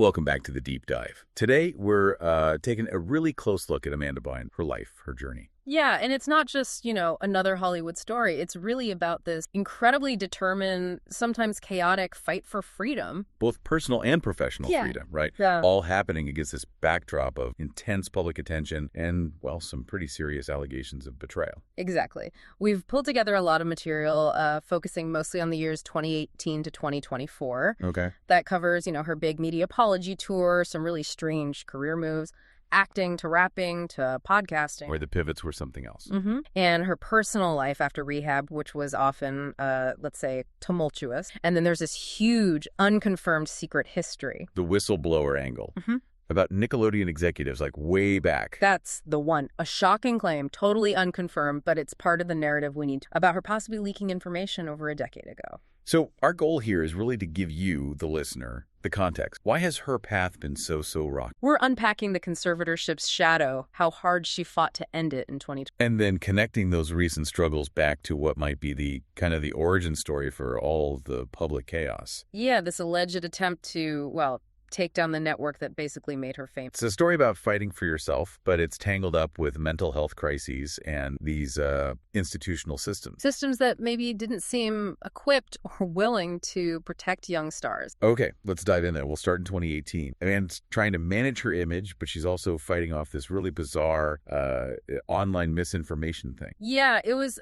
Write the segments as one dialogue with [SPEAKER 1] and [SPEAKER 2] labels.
[SPEAKER 1] Welcome back to the Deep Dive. Today, we're taking a really close look at Amanda Bynes, her life, her journey.
[SPEAKER 2] Yeah, and it's not just, another Hollywood story. It's really about this incredibly determined, sometimes chaotic fight for freedom.
[SPEAKER 1] Both personal and professional freedom, right?
[SPEAKER 2] Yeah.
[SPEAKER 1] All happening against this backdrop of intense public attention and, well, some pretty serious allegations of betrayal.
[SPEAKER 2] Exactly. We've pulled together a lot of material focusing mostly on the years 2018 to 2024.
[SPEAKER 1] Okay.
[SPEAKER 2] That covers, her big media apology tour, some really strange career moves, acting to rapping to podcasting.
[SPEAKER 1] Where the pivots were something else.
[SPEAKER 2] Mm-hmm. And her personal life after rehab, which was often, let's say, tumultuous. And then there's this huge, unconfirmed secret history.
[SPEAKER 1] The whistleblower angle.
[SPEAKER 2] Mm-hmm.
[SPEAKER 1] About Nickelodeon executives, like way back.
[SPEAKER 2] That's the one. A shocking claim, totally unconfirmed, but it's part of the narrative we need about her possibly leaking information over a decade ago.
[SPEAKER 1] So our goal here is really to give you, the listener, the context. Why has her path been so rocky?
[SPEAKER 2] We're unpacking the conservatorship's shadow, how hard she fought to end it in 2020.
[SPEAKER 1] And then connecting those recent struggles back to what might be the kind of the origin story for all the public chaos.
[SPEAKER 2] Yeah, this alleged attempt to, take down the network that basically made her famous.
[SPEAKER 1] It's a story about fighting for yourself, but it's tangled up with mental health crises and these institutional systems.
[SPEAKER 2] Systems that maybe didn't seem equipped or willing to protect young stars.
[SPEAKER 1] Okay, let's dive in there. We'll start in 2018. Amanda's trying to manage her image, but she's also fighting off this really bizarre online misinformation thing.
[SPEAKER 2] Yeah, it was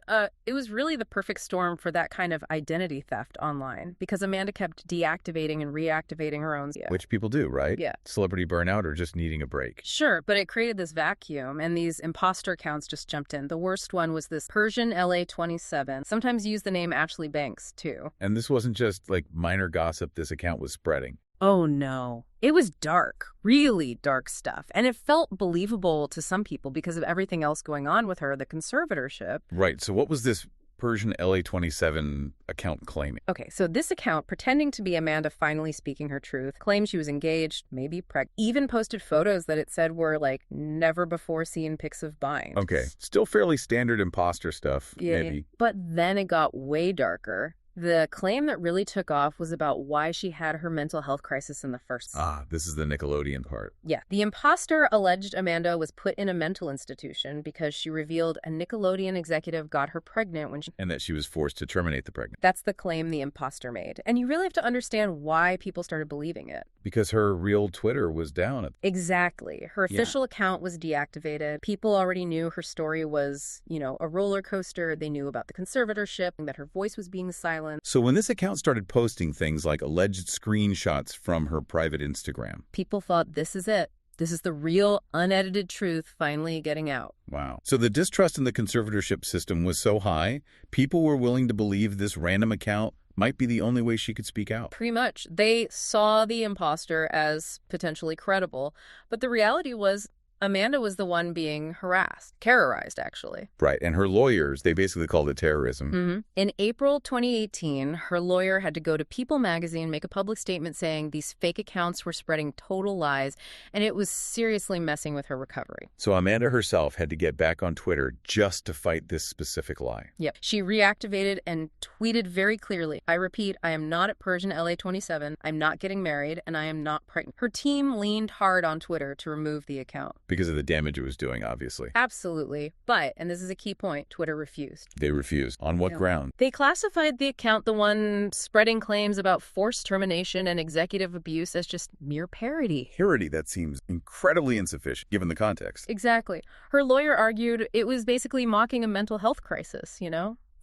[SPEAKER 2] really the perfect storm for that kind of identity theft online, because Amanda kept deactivating and reactivating her own.
[SPEAKER 1] Which people do, right?
[SPEAKER 2] Yeah.
[SPEAKER 1] Celebrity burnout or just needing a break.
[SPEAKER 2] Sure, but it created this vacuum, and these imposter accounts just jumped in. The worst one was this Persian LA27. Sometimes used the name Ashley Banks, too.
[SPEAKER 1] And this wasn't just like minor gossip this account was spreading.
[SPEAKER 2] Oh, no. It was dark, really dark stuff. And it felt believable to some people because of everything else going on with her, the conservatorship.
[SPEAKER 1] Right. So what was this Persian LA27 account claiming?
[SPEAKER 2] Okay, so this account, pretending to be Amanda finally speaking her truth, claimed she was engaged, maybe pregnant, even posted photos that it said were like never before seen pics of Bynes.
[SPEAKER 1] Okay, still fairly standard imposter stuff, maybe.
[SPEAKER 2] But then it got way darker. The claim that really took off was about why she had her mental health crisis in the first place.
[SPEAKER 1] This is the Nickelodeon part.
[SPEAKER 2] Yeah. The imposter alleged Amanda was put in a mental institution because she revealed a Nickelodeon executive got her pregnant when she...
[SPEAKER 1] And that she was forced to terminate the pregnancy.
[SPEAKER 2] That's the claim the imposter made. And you really have to understand why people started believing it.
[SPEAKER 1] Because her real Twitter was down.
[SPEAKER 2] Exactly. Her official account was deactivated. People already knew her story was, a roller coaster. They knew about the conservatorship and that her voice was being silenced.
[SPEAKER 1] So when this account started posting things like alleged screenshots from her private Instagram,
[SPEAKER 2] people thought, this is it. This is the real, unedited truth finally getting out.
[SPEAKER 1] Wow. So the distrust in the conservatorship system was so high, people were willing to believe this random account might be the only way she could speak out.
[SPEAKER 2] Pretty much. They saw the imposter as potentially credible, but the reality was Amanda was the one being harassed, terrorized, actually.
[SPEAKER 1] Right. And her lawyers, they basically called it terrorism.
[SPEAKER 2] Mm-hmm. In April 2018, her lawyer had to go to People magazine, make a public statement saying these fake accounts were spreading total lies, and it was seriously messing with her recovery.
[SPEAKER 1] So Amanda herself had to get back on Twitter just to fight this specific lie.
[SPEAKER 2] Yep. She reactivated and tweeted very clearly, I repeat, I am not at Persian LA27, I'm not getting married, and I am not pregnant. Her team leaned hard on Twitter to remove the account.
[SPEAKER 1] Because of the damage it was doing, obviously.
[SPEAKER 2] Absolutely. But, and this is a key point, Twitter refused.
[SPEAKER 1] They refused. On what ground?
[SPEAKER 2] They classified the account, the one spreading claims about forced termination and executive abuse, as just mere parody.
[SPEAKER 1] Parody, that seems incredibly insufficient, given the context.
[SPEAKER 2] Exactly. Her lawyer argued it was basically mocking a mental health crisis,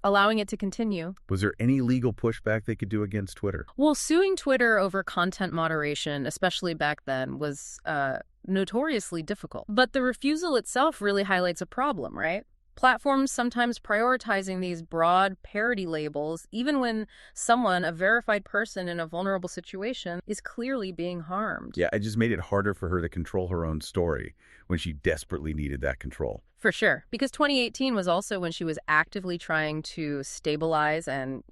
[SPEAKER 2] allowing it to continue.
[SPEAKER 1] Was there any legal pushback they could do against Twitter?
[SPEAKER 2] Well, suing Twitter over content moderation, especially back then, was notoriously difficult. But the refusal itself really highlights a problem, right? Platforms sometimes prioritizing these broad parody labels, even when someone, a verified person in a vulnerable situation, is clearly being harmed.
[SPEAKER 1] Yeah, it just made it harder for her to control her own story when she desperately needed that control.
[SPEAKER 2] For sure. Because 2018 was also when she was actively trying to stabilize and,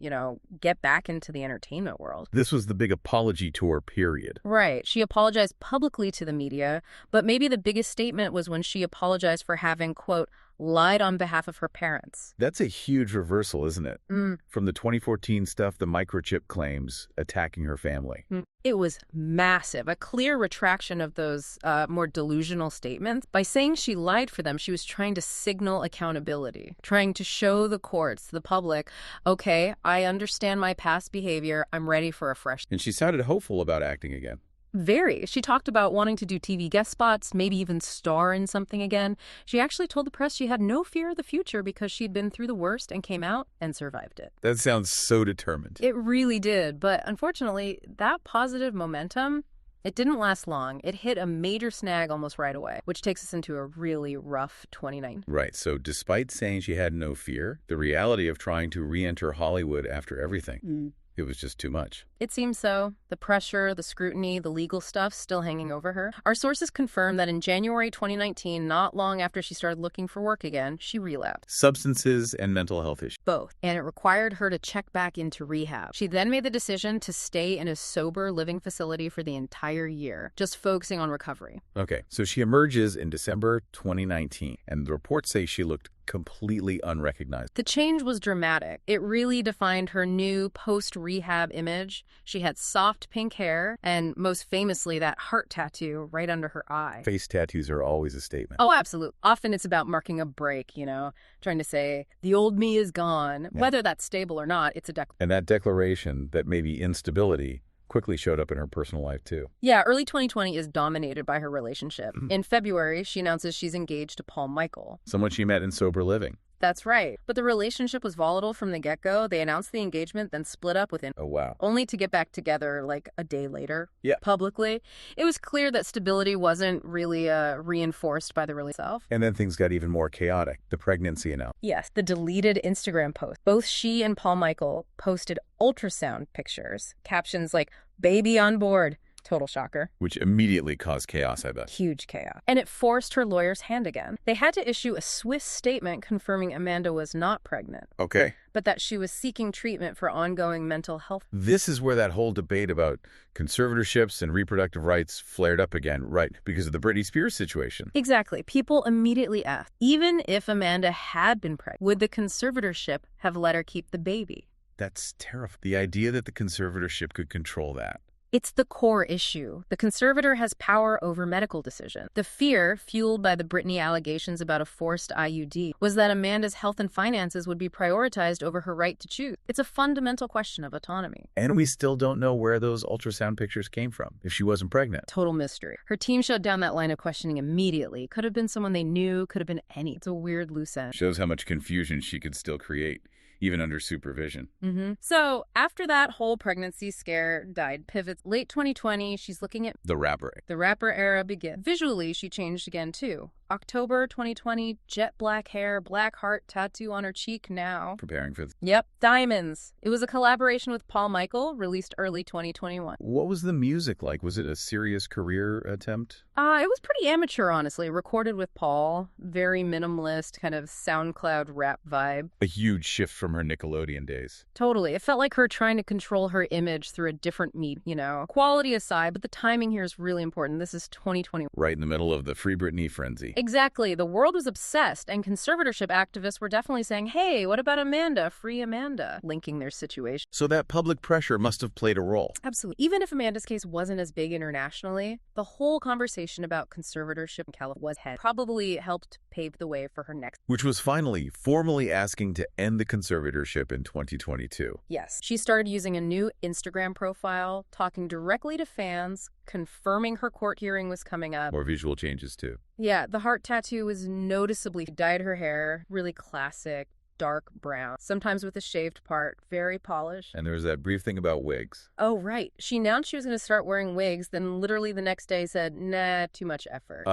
[SPEAKER 2] get back into the entertainment world.
[SPEAKER 1] This was the big apology tour period.
[SPEAKER 2] Right. She apologized publicly to the media, but maybe the biggest statement was when she apologized for having, quote, lied on behalf of her parents.
[SPEAKER 1] That's a huge reversal, isn't it? From the 2014 stuff, the microchip claims attacking her family.
[SPEAKER 2] It was massive, a clear retraction of those more delusional statements. By saying she lied for them, she was trying to signal accountability, trying to show the courts, the public, okay, I understand my past behavior, I'm ready for a fresh...
[SPEAKER 1] And she sounded hopeful about acting again.
[SPEAKER 2] Very. She talked about wanting to do TV guest spots, maybe even star in something again. She actually told the press she had no fear of the future because she'd been through the worst and came out and survived it.
[SPEAKER 1] That sounds so determined.
[SPEAKER 2] It really did. But unfortunately, that positive momentum, it didn't last long. It hit a major snag almost right away, which takes us into a really rough 2019.
[SPEAKER 1] Right. So despite saying she had no fear, the reality of trying to re-enter Hollywood after everything, it was just too much.
[SPEAKER 2] It seems so. The pressure, the scrutiny, the legal stuff still hanging over her. Our sources confirm that in January 2019, not long after she started looking for work again, she relapsed.
[SPEAKER 1] Substances and mental health issues.
[SPEAKER 2] Both. And it required her to check back into rehab. She then made the decision to stay in a sober living facility for the entire year, just focusing on recovery.
[SPEAKER 1] Okay, so she emerges in December 2019, and the reports say she looked completely unrecognized.
[SPEAKER 2] The change was dramatic. It really defined her new post-rehab image. She had soft pink hair and, most famously, that heart tattoo right under her eye.
[SPEAKER 1] Face tattoos are always a statement.
[SPEAKER 2] Oh, absolutely. Often it's about marking a break, trying to say, the old me is gone. Yeah. Whether that's stable or not, it's a declaration.
[SPEAKER 1] And that declaration, that maybe instability, quickly showed up in her personal life, too.
[SPEAKER 2] Yeah, early 2020 is dominated by her relationship. In February, she announces she's engaged to Paul Michael.
[SPEAKER 1] Someone she met in sober living.
[SPEAKER 2] That's right. But the relationship was volatile from the get-go. They announced the engagement, then split up within...
[SPEAKER 1] Oh, wow.
[SPEAKER 2] Only to get back together like a day later.
[SPEAKER 1] Yeah.
[SPEAKER 2] Publicly. It was clear that stability wasn't really reinforced by the relationship itself.
[SPEAKER 1] And then things got even more chaotic. The pregnancy announcement.
[SPEAKER 2] Yes, the deleted Instagram post. Both she and Paul Michael posted ultrasound pictures. Captions like, baby on board. Total shocker.
[SPEAKER 1] Which immediately caused chaos, I bet.
[SPEAKER 2] Huge chaos. And it forced her lawyer's hand again. They had to issue a swift statement confirming Amanda was not pregnant.
[SPEAKER 1] Okay.
[SPEAKER 2] But that she was seeking treatment for ongoing mental health.
[SPEAKER 1] This is where that whole debate about conservatorships and reproductive rights flared up again, right? Because of the Britney Spears situation.
[SPEAKER 2] Exactly. People immediately asked, even if Amanda had been pregnant, would the conservatorship have let her keep the baby?
[SPEAKER 1] That's terrifying. The idea that the conservatorship could control that.
[SPEAKER 2] It's the core issue. The conservator has power over medical decisions. The fear, fueled by the Britney allegations about a forced IUD, was that Amanda's health and finances would be prioritized over her right to choose. It's a fundamental question of autonomy.
[SPEAKER 1] And we still don't know where those ultrasound pictures came from, if she wasn't pregnant.
[SPEAKER 2] Total mystery. Her team shut down that line of questioning immediately. Could have been someone they knew, could have been any. It's a weird loose end.
[SPEAKER 1] Shows how much confusion she could still create, even under supervision.
[SPEAKER 2] So after that whole pregnancy scare died, pivots. Late 2020, she's looking at
[SPEAKER 1] the rapper.
[SPEAKER 2] The rapper era begins. Visually, she changed again, too. October 2020, jet black hair, black heart tattoo on her cheek now.
[SPEAKER 1] Preparing for this.
[SPEAKER 2] Yep, diamonds. It was a collaboration with Paul Michael, released early 2021.
[SPEAKER 1] What was the music like? Was it a serious career attempt?
[SPEAKER 2] It was pretty amateur, honestly. Recorded with Paul. Very minimalist, kind of SoundCloud rap vibe.
[SPEAKER 1] A huge shift from her Nickelodeon days.
[SPEAKER 2] Totally. It felt like her trying to control her image through a different medium, Quality aside, but the timing here is really important. This is 2020.
[SPEAKER 1] Right in the middle of the Free Britney frenzy.
[SPEAKER 2] Exactly. The world was obsessed, and conservatorship activists were definitely saying, hey, what about Amanda? Free Amanda. Linking their situation.
[SPEAKER 1] So that public pressure must have played a role.
[SPEAKER 2] Absolutely. Even if Amanda's case wasn't as big internationally, the whole conversation about conservatorship in California probably helped pave the way for her next.
[SPEAKER 1] Which was finally formally asking to end the conservatorship in 2022.
[SPEAKER 2] Yes. She started using a new Instagram profile, talking directly to fans, confirming her court hearing was coming up.
[SPEAKER 1] More visual changes, too.
[SPEAKER 2] Yeah, the heart tattoo was noticeably dyed her hair, really classic, dark brown, sometimes with a shaved part, very polished.
[SPEAKER 1] And there was that brief thing about wigs.
[SPEAKER 2] Oh, right. She announced she was going to start wearing wigs, then literally the next day said, nah, too much effort.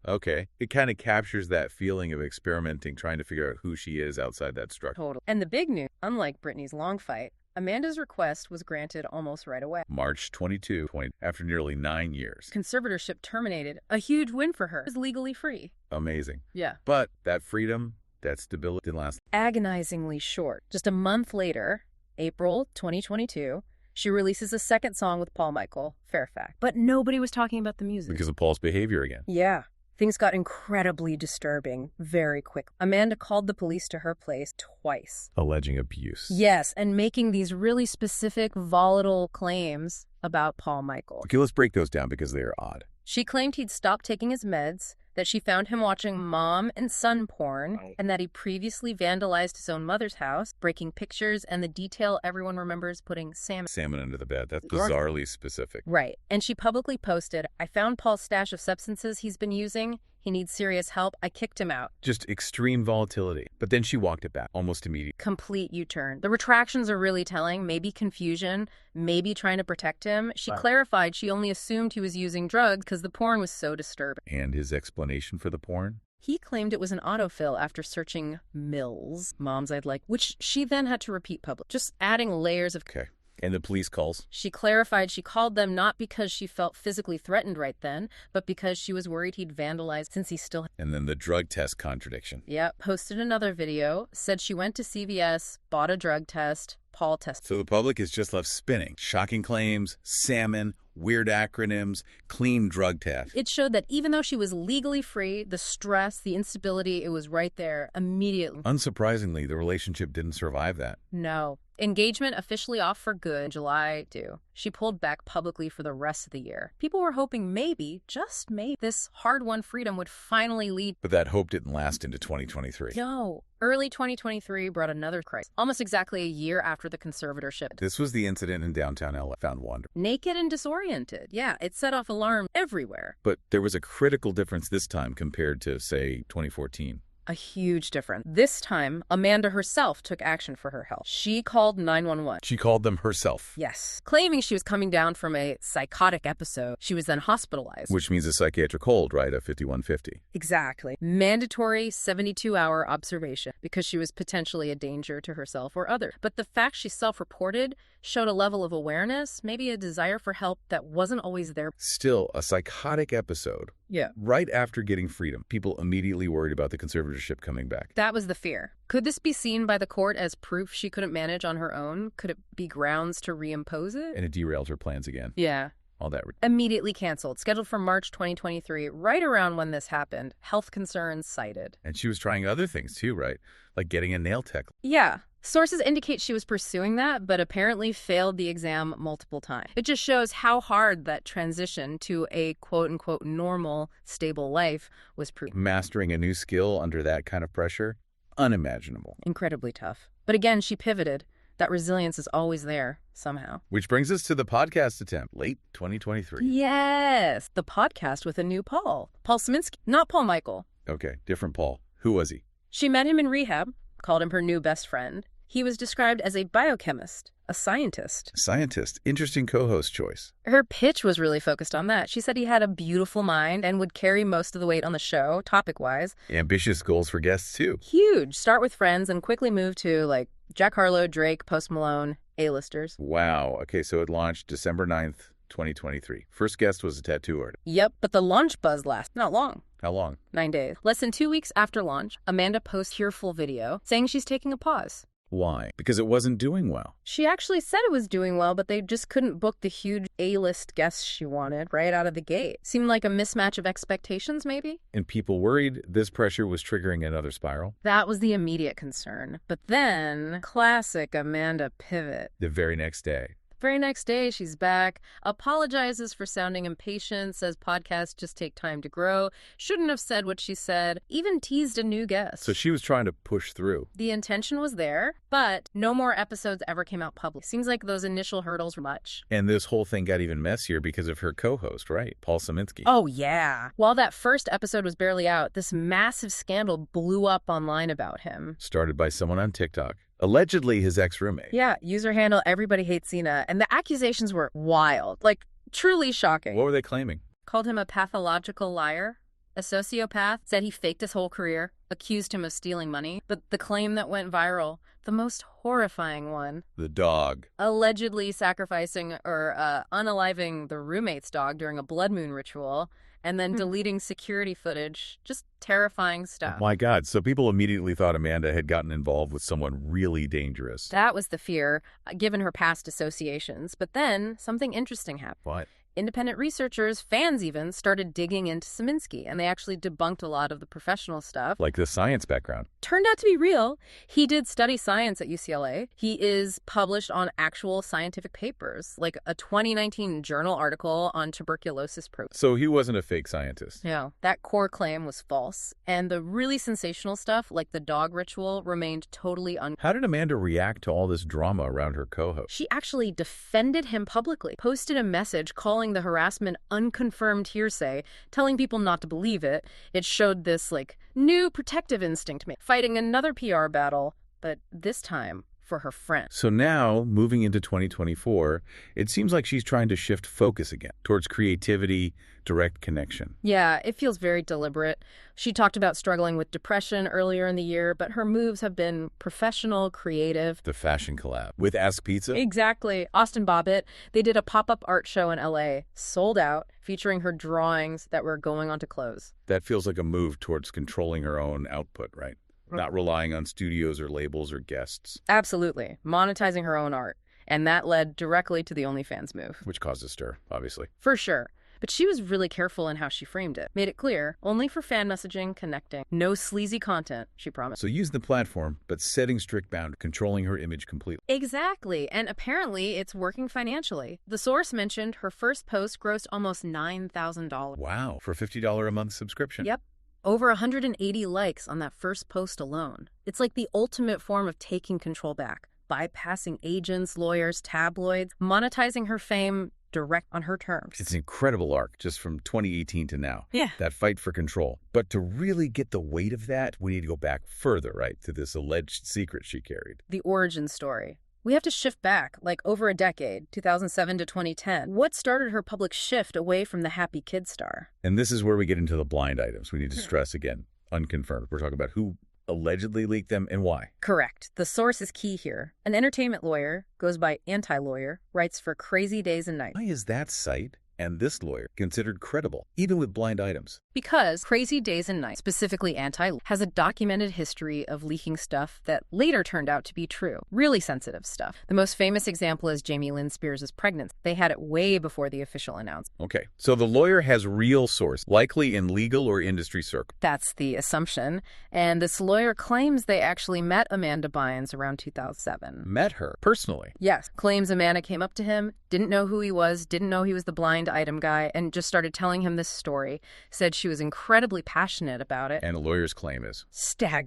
[SPEAKER 1] Okay. It kind of captures that feeling of experimenting, trying to figure out who she is outside that structure.
[SPEAKER 2] Totally. And the big news, unlike Britney's long fight, Amanda's request was granted almost right away.
[SPEAKER 1] March 22, after nearly 9 years.
[SPEAKER 2] Conservatorship terminated. A huge win for her. She was legally free.
[SPEAKER 1] Amazing.
[SPEAKER 2] Yeah.
[SPEAKER 1] But that freedom, that stability didn't last.
[SPEAKER 2] Agonizingly short. Just a month later, April 2022, she releases a second song with Paul Michael, Fairfax. But nobody was talking about the music.
[SPEAKER 1] Because of Paul's behavior again.
[SPEAKER 2] Yeah. Things got incredibly disturbing very quick. Amanda called the police to her place twice.
[SPEAKER 1] Alleging abuse.
[SPEAKER 2] Yes, and making these really specific, volatile claims about Paul Michael.
[SPEAKER 1] Okay, let's break those down because they are odd.
[SPEAKER 2] She claimed he'd stopped taking his meds, that she found him watching mom and son porn, and that he previously vandalized his own mother's house, breaking pictures, and the detail everyone remembers putting salmon
[SPEAKER 1] Under the bed. That's bizarrely specific.
[SPEAKER 2] Right. And she publicly posted, I found Paul's stash of substances he's been using. He needs serious help. I kicked him out.
[SPEAKER 1] Just extreme volatility. But then she walked it back almost immediately.
[SPEAKER 2] Complete U-turn. The retractions are really telling. Maybe confusion, maybe trying to protect him. She clarified she only assumed he was using drugs because the porn was so disturbing.
[SPEAKER 1] And his explanation for the porn?
[SPEAKER 2] He claimed it was an autofill after searching Mills, Moms I'd Like, which she then had to repeat publicly, just adding layers of...
[SPEAKER 1] Okay. And the police calls?
[SPEAKER 2] She clarified she called them not because she felt physically threatened right then, but because she was worried he'd vandalized since he still...
[SPEAKER 1] And then the drug test contradiction.
[SPEAKER 2] Yep. Posted another video, said she went to CVS, bought a drug test, Paul tested.
[SPEAKER 1] So the public is just left spinning. Shocking claims, salmon, weird acronyms, clean drug test.
[SPEAKER 2] It showed that even though she was legally free, the stress, the instability, it was right there immediately.
[SPEAKER 1] Unsurprisingly, the relationship didn't survive that.
[SPEAKER 2] No. Engagement officially off for good in July 2. She pulled back publicly for the rest of the year. People were hoping maybe, just maybe, this hard-won freedom would finally lead...
[SPEAKER 1] But that hope didn't last into 2023.
[SPEAKER 2] No. Early 2023 brought another crisis, almost exactly a year after the conservatorship.
[SPEAKER 1] This was the incident in downtown LA. Found Wander.
[SPEAKER 2] Naked and disoriented. Yeah, it set off alarm everywhere.
[SPEAKER 1] But there was a critical difference this time compared to, say, 2014.
[SPEAKER 2] A huge difference. This time, Amanda herself took action for her health. She called 911.
[SPEAKER 1] She called them herself.
[SPEAKER 2] Yes. Claiming she was coming down from a psychotic episode. She was then hospitalized.
[SPEAKER 1] Which means a psychiatric hold, right? A 5150.
[SPEAKER 2] Exactly. Mandatory 72-hour observation because she was potentially a danger to herself or others. But the fact she self-reported showed a level of awareness, maybe a desire for help that wasn't always there.
[SPEAKER 1] Still, a psychotic episode.
[SPEAKER 2] Yeah.
[SPEAKER 1] Right after getting freedom, people immediately worried about the conservatorship coming back.
[SPEAKER 2] That was the fear. Could this be seen by the court as proof she couldn't manage on her own? Could it be grounds to reimpose it?
[SPEAKER 1] And it derailed her plans again.
[SPEAKER 2] Yeah.
[SPEAKER 1] All that.
[SPEAKER 2] Immediately canceled. Scheduled for March 2023, right around when this happened. Health concerns cited.
[SPEAKER 1] And she was trying other things too, right? Like getting a nail tech.
[SPEAKER 2] Yeah. Sources indicate she was pursuing that, but apparently failed the exam multiple times. It just shows how hard that transition to a quote-unquote normal, stable life was proved.
[SPEAKER 1] Mastering a new skill under that kind of pressure? Unimaginable.
[SPEAKER 2] Incredibly tough. But again, she pivoted. That resilience is always there, somehow.
[SPEAKER 1] Which brings us to the podcast attempt, late 2023.
[SPEAKER 2] Yes, the podcast with a new Paul. Paul Szymanski, not Paul Michael.
[SPEAKER 1] Okay, different Paul. Who was he?
[SPEAKER 2] She met him in rehab, called him her new best friend. He was described as a biochemist, a scientist.
[SPEAKER 1] Scientist. Interesting co-host choice.
[SPEAKER 2] Her pitch was really focused on that. She said he had a beautiful mind and would carry most of the weight on the show, topic-wise.
[SPEAKER 1] Ambitious goals for guests, too.
[SPEAKER 2] Huge. Start with friends and quickly move to, like, Jack Harlow, Drake, Post Malone, A-listers.
[SPEAKER 1] Wow. Okay, so it launched December 9th, 2023. First guest was a tattoo artist.
[SPEAKER 2] Yep, but the launch buzz lasted not long.
[SPEAKER 1] How long?
[SPEAKER 2] 9 days. Less than 2 weeks after launch, Amanda posts her full video saying she's taking a pause.
[SPEAKER 1] Why? Because it wasn't doing well.
[SPEAKER 2] She actually said it was doing well, but they just couldn't book the huge A-list guests she wanted right out of the gate. Seemed like a mismatch of expectations, maybe?
[SPEAKER 1] And people worried this pressure was triggering another spiral.
[SPEAKER 2] That was the immediate concern. But then, classic Amanda pivot.
[SPEAKER 1] The very next day.
[SPEAKER 2] Very next day, she's back, apologizes for sounding impatient, says podcasts just take time to grow, shouldn't have said what she said, even teased a new guest.
[SPEAKER 1] So she was trying to push through.
[SPEAKER 2] The intention was there, but no more episodes ever came out public. Seems like those initial hurdles were much.
[SPEAKER 1] And this whole thing got even messier because of her co-host, right? Paul Szymanski.
[SPEAKER 2] Oh, yeah. While that first episode was barely out, this massive scandal blew up online about him.
[SPEAKER 1] Started by someone on TikTok. Allegedly his ex-roommate.
[SPEAKER 2] Yeah, user handle Everybody Hates Cena. And the accusations were wild, like truly shocking.
[SPEAKER 1] What were they claiming?
[SPEAKER 2] Called him a pathological liar, a sociopath, said he faked his whole career, accused him of stealing money. But the claim that went viral, the most horrifying one.
[SPEAKER 1] The dog.
[SPEAKER 2] Allegedly sacrificing or unaliving the roommate's dog during a blood moon ritual. And then deleting security footage. Just terrifying stuff.
[SPEAKER 1] Oh my God. So people immediately thought Amanda had gotten involved with someone really dangerous.
[SPEAKER 2] That was the fear, given her past associations. But then something interesting happened.
[SPEAKER 1] What?
[SPEAKER 2] independent researchers, fans even, started digging into Szymanski, and they actually debunked a lot of the professional stuff.
[SPEAKER 1] Like the science background.
[SPEAKER 2] Turned out to be real. He did study science at UCLA. He is published on actual scientific papers, like a 2019 journal article on tuberculosis protein.
[SPEAKER 1] So he wasn't a fake scientist.
[SPEAKER 2] Yeah, that core claim was false, and the really sensational stuff, like the dog ritual, remained totally
[SPEAKER 1] How did Amanda react to all this drama around her co-host?
[SPEAKER 2] She actually defended him publicly, posted a message calling the harassment unconfirmed hearsay, telling people not to believe it. It showed this, new protective instinct, fighting another PR battle, but this time for her friend.
[SPEAKER 1] So now, moving into 2024, it seems like she's trying to shift focus again towards creativity, direct connection.
[SPEAKER 2] Yeah, it feels very deliberate. She talked about struggling with depression earlier in the year, but her moves have been professional, creative.
[SPEAKER 1] The fashion collab with Ask Pizza?
[SPEAKER 2] Exactly. Austin Bobbitt. They did a pop-up art show in LA, sold out, featuring her drawings that were going onto clothes.
[SPEAKER 1] That feels like a move towards controlling her own output, right? Not relying on studios or labels or guests.
[SPEAKER 2] Absolutely. Monetizing her own art. And that led directly to the OnlyFans move.
[SPEAKER 1] Which caused a stir, obviously.
[SPEAKER 2] For sure. But she was really careful in how she framed it. Made it clear, only for fan messaging, connecting. No sleazy content, she promised.
[SPEAKER 1] So use the platform, but setting strict boundaries, controlling her image completely.
[SPEAKER 2] Exactly. And apparently it's working financially. The source mentioned her first post grossed almost $9,000.
[SPEAKER 1] Wow. For a $50 a month subscription.
[SPEAKER 2] Yep. Over 180 likes on that first post alone. It's like the ultimate form of taking control back, bypassing agents, lawyers, tabloids, monetizing her fame direct on her terms.
[SPEAKER 1] It's an incredible arc just from 2018 to now.
[SPEAKER 2] Yeah.
[SPEAKER 1] That fight for control. But to really get the weight of that, we need to go back further, right, to this alleged secret she carried.
[SPEAKER 2] The origin story. We have to shift back, over a decade, 2007 to 2010. What started her public shift away from the happy kid star?
[SPEAKER 1] And this is where we get into the blind items. We need to stress again, unconfirmed. We're talking about who allegedly leaked them and why.
[SPEAKER 2] Correct. The source is key here. An entertainment lawyer, goes by anti-lawyer, writes for Crazy Days and Nights.
[SPEAKER 1] Why is that site and this lawyer considered credible, even with blind items?
[SPEAKER 2] Because Crazy Days and Nights, specifically has a documented history of leaking stuff that later turned out to be true. Really sensitive stuff. The most famous example is Jamie Lynn Spears' pregnancy. They had it way before the official announcement.
[SPEAKER 1] Okay, so the lawyer has real source, likely in legal or industry circles.
[SPEAKER 2] That's the assumption. And this lawyer claims they actually met Amanda Bynes around 2007.
[SPEAKER 1] Met her personally?
[SPEAKER 2] Yes. Claims Amanda came up to him, didn't know who he was, didn't know he was the blind item guy, and just started telling him this story. Said she was incredibly passionate about it.
[SPEAKER 1] And a lawyer's claim is?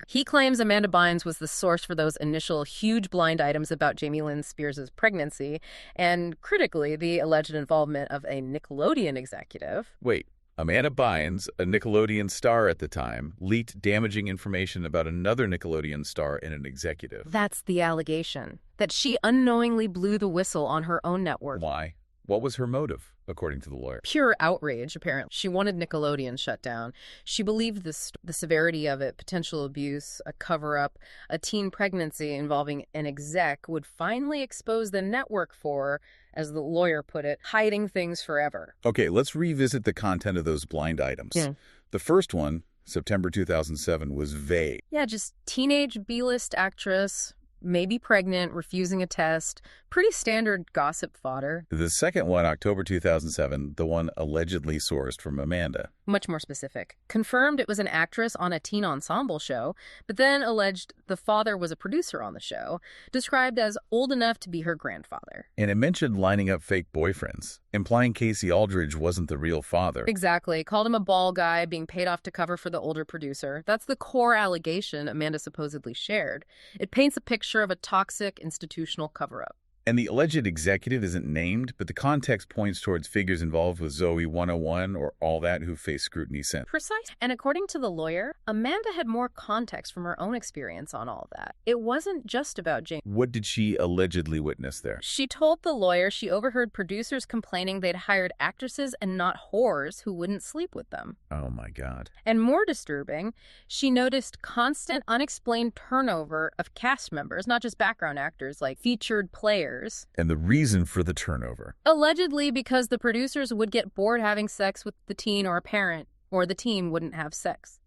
[SPEAKER 2] He claims Amanda Bynes was the source for those initial huge blind items about Jamie Lynn Spears' pregnancy, and critically, the alleged involvement of a Nickelodeon executive.
[SPEAKER 1] Wait. Amanda Bynes, a Nickelodeon star at the time, leaked damaging information about another Nickelodeon star and an executive.
[SPEAKER 2] That's the allegation. That she unknowingly blew the whistle on her own network.
[SPEAKER 1] Why? What was her motive, according to the lawyer?
[SPEAKER 2] Pure outrage, apparently. She wanted Nickelodeon shut down. She believed the severity of it, potential abuse, a cover-up, a teen pregnancy involving an exec would finally expose the network for, as the lawyer put it, hiding things forever.
[SPEAKER 1] Okay, let's revisit the content of those blind items.
[SPEAKER 2] Yeah.
[SPEAKER 1] The first one, September 2007, was vague.
[SPEAKER 2] Yeah, just teenage B-list actress, maybe pregnant, refusing a test. Pretty standard gossip fodder.
[SPEAKER 1] The second one, October 2007, the one allegedly sourced from Amanda.
[SPEAKER 2] Much more specific. Confirmed it was an actress on a teen ensemble show, but then alleged the father was a producer on the show, described as old enough to be her grandfather.
[SPEAKER 1] And it mentioned lining up fake boyfriends, implying Casey Aldridge wasn't the real father.
[SPEAKER 2] Exactly. Called him a ball guy being paid off to cover for the older producer. That's the core allegation Amanda supposedly shared. It paints a picture of a toxic institutional cover-up.
[SPEAKER 1] And the alleged executive isn't named, but the context points towards figures involved with Zoe 101 or all that who faced scrutiny since.
[SPEAKER 2] Precise. And according to the lawyer, Amanda had more context from her own experience on all that. It wasn't just about Jane.
[SPEAKER 1] What did she allegedly witness there?
[SPEAKER 2] She told the lawyer she overheard producers complaining they'd hired actresses and not whores who wouldn't sleep with them.
[SPEAKER 1] Oh my God.
[SPEAKER 2] And more disturbing, she noticed constant unexplained turnover of cast members, not just background actors, like featured players.
[SPEAKER 1] And the reason for the turnover?
[SPEAKER 2] Allegedly because the producers would get bored having sex with the teen or a parent, or the teen wouldn't have sex.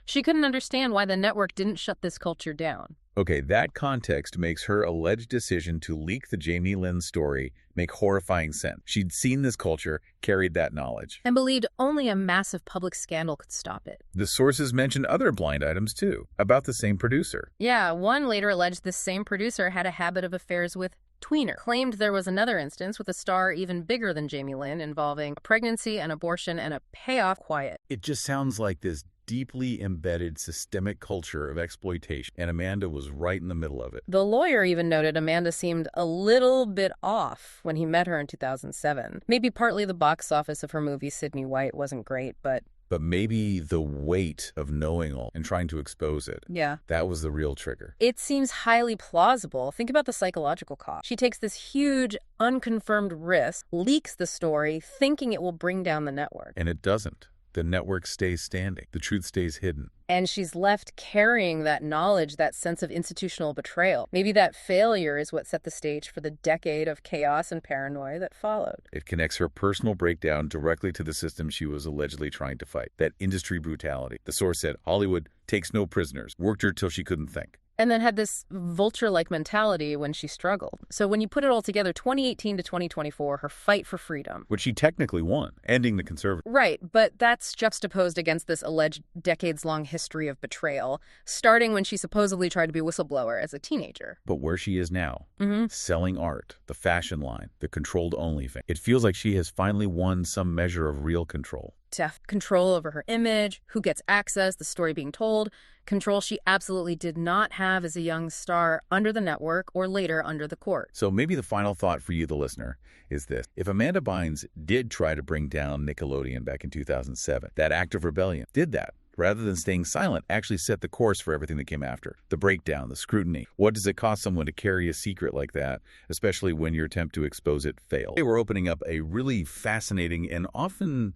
[SPEAKER 2] She couldn't understand why the network didn't shut this culture down.
[SPEAKER 1] Okay, that context makes her alleged decision to leak the Jamie Lynn story make horrifying sense. She'd seen this culture, carried that knowledge,
[SPEAKER 2] and believed only a massive public scandal could stop it.
[SPEAKER 1] The sources mentioned other blind items, too, about the same producer.
[SPEAKER 2] Yeah, one later alleged this same producer had a habit of affairs with tweener. Claimed there was another instance with a star even bigger than Jamie Lynn involving a pregnancy, an abortion, and a payoff quiet.
[SPEAKER 1] It just sounds like this deeply embedded systemic culture of exploitation, and Amanda was right in the middle of it.
[SPEAKER 2] The lawyer even noted Amanda seemed a little bit off when he met her in 2007. Maybe partly the box office of her movie Sydney White wasn't great, but
[SPEAKER 1] maybe the weight of knowing all and trying to expose it.
[SPEAKER 2] Yeah.
[SPEAKER 1] That was the real trigger.
[SPEAKER 2] It seems highly plausible. Think about the psychological cost. She takes this huge, unconfirmed risk, leaks the story, thinking it will bring down the network.
[SPEAKER 1] And it doesn't. The network stays standing. The truth stays hidden.
[SPEAKER 2] And she's left carrying that knowledge, that sense of institutional betrayal. Maybe that failure is what set the stage for the decade of chaos and paranoia that followed.
[SPEAKER 1] It connects her personal breakdown directly to the system she was allegedly trying to fight. That industry brutality. The source said Hollywood takes no prisoners, worked her till she couldn't think.
[SPEAKER 2] And then had this vulture-like mentality when she struggled. So when you put it all together, 2018 to 2024, her fight for freedom.
[SPEAKER 1] Which she technically won, ending the conservatorship.
[SPEAKER 2] Right, but that's juxtaposed against this alleged decades-long history of betrayal, starting when she supposedly tried to be a whistleblower as a teenager.
[SPEAKER 1] But where she is now, selling art, the fashion line, the controlled-only thing, it feels like she has finally won some measure of real control.
[SPEAKER 2] Control over her image, who gets access, the story being told, control she absolutely did not have as a young star under the network or later under the court.
[SPEAKER 1] So maybe the final thought for you, the listener, is this. If Amanda Bynes did try to bring down Nickelodeon back in 2007, that act of rebellion, did that, rather than staying silent, actually set the course for everything that came after. The breakdown, the scrutiny. What does it cost someone to carry a secret like that, especially when your attempt to expose it failed? Today we're opening up a really fascinating and often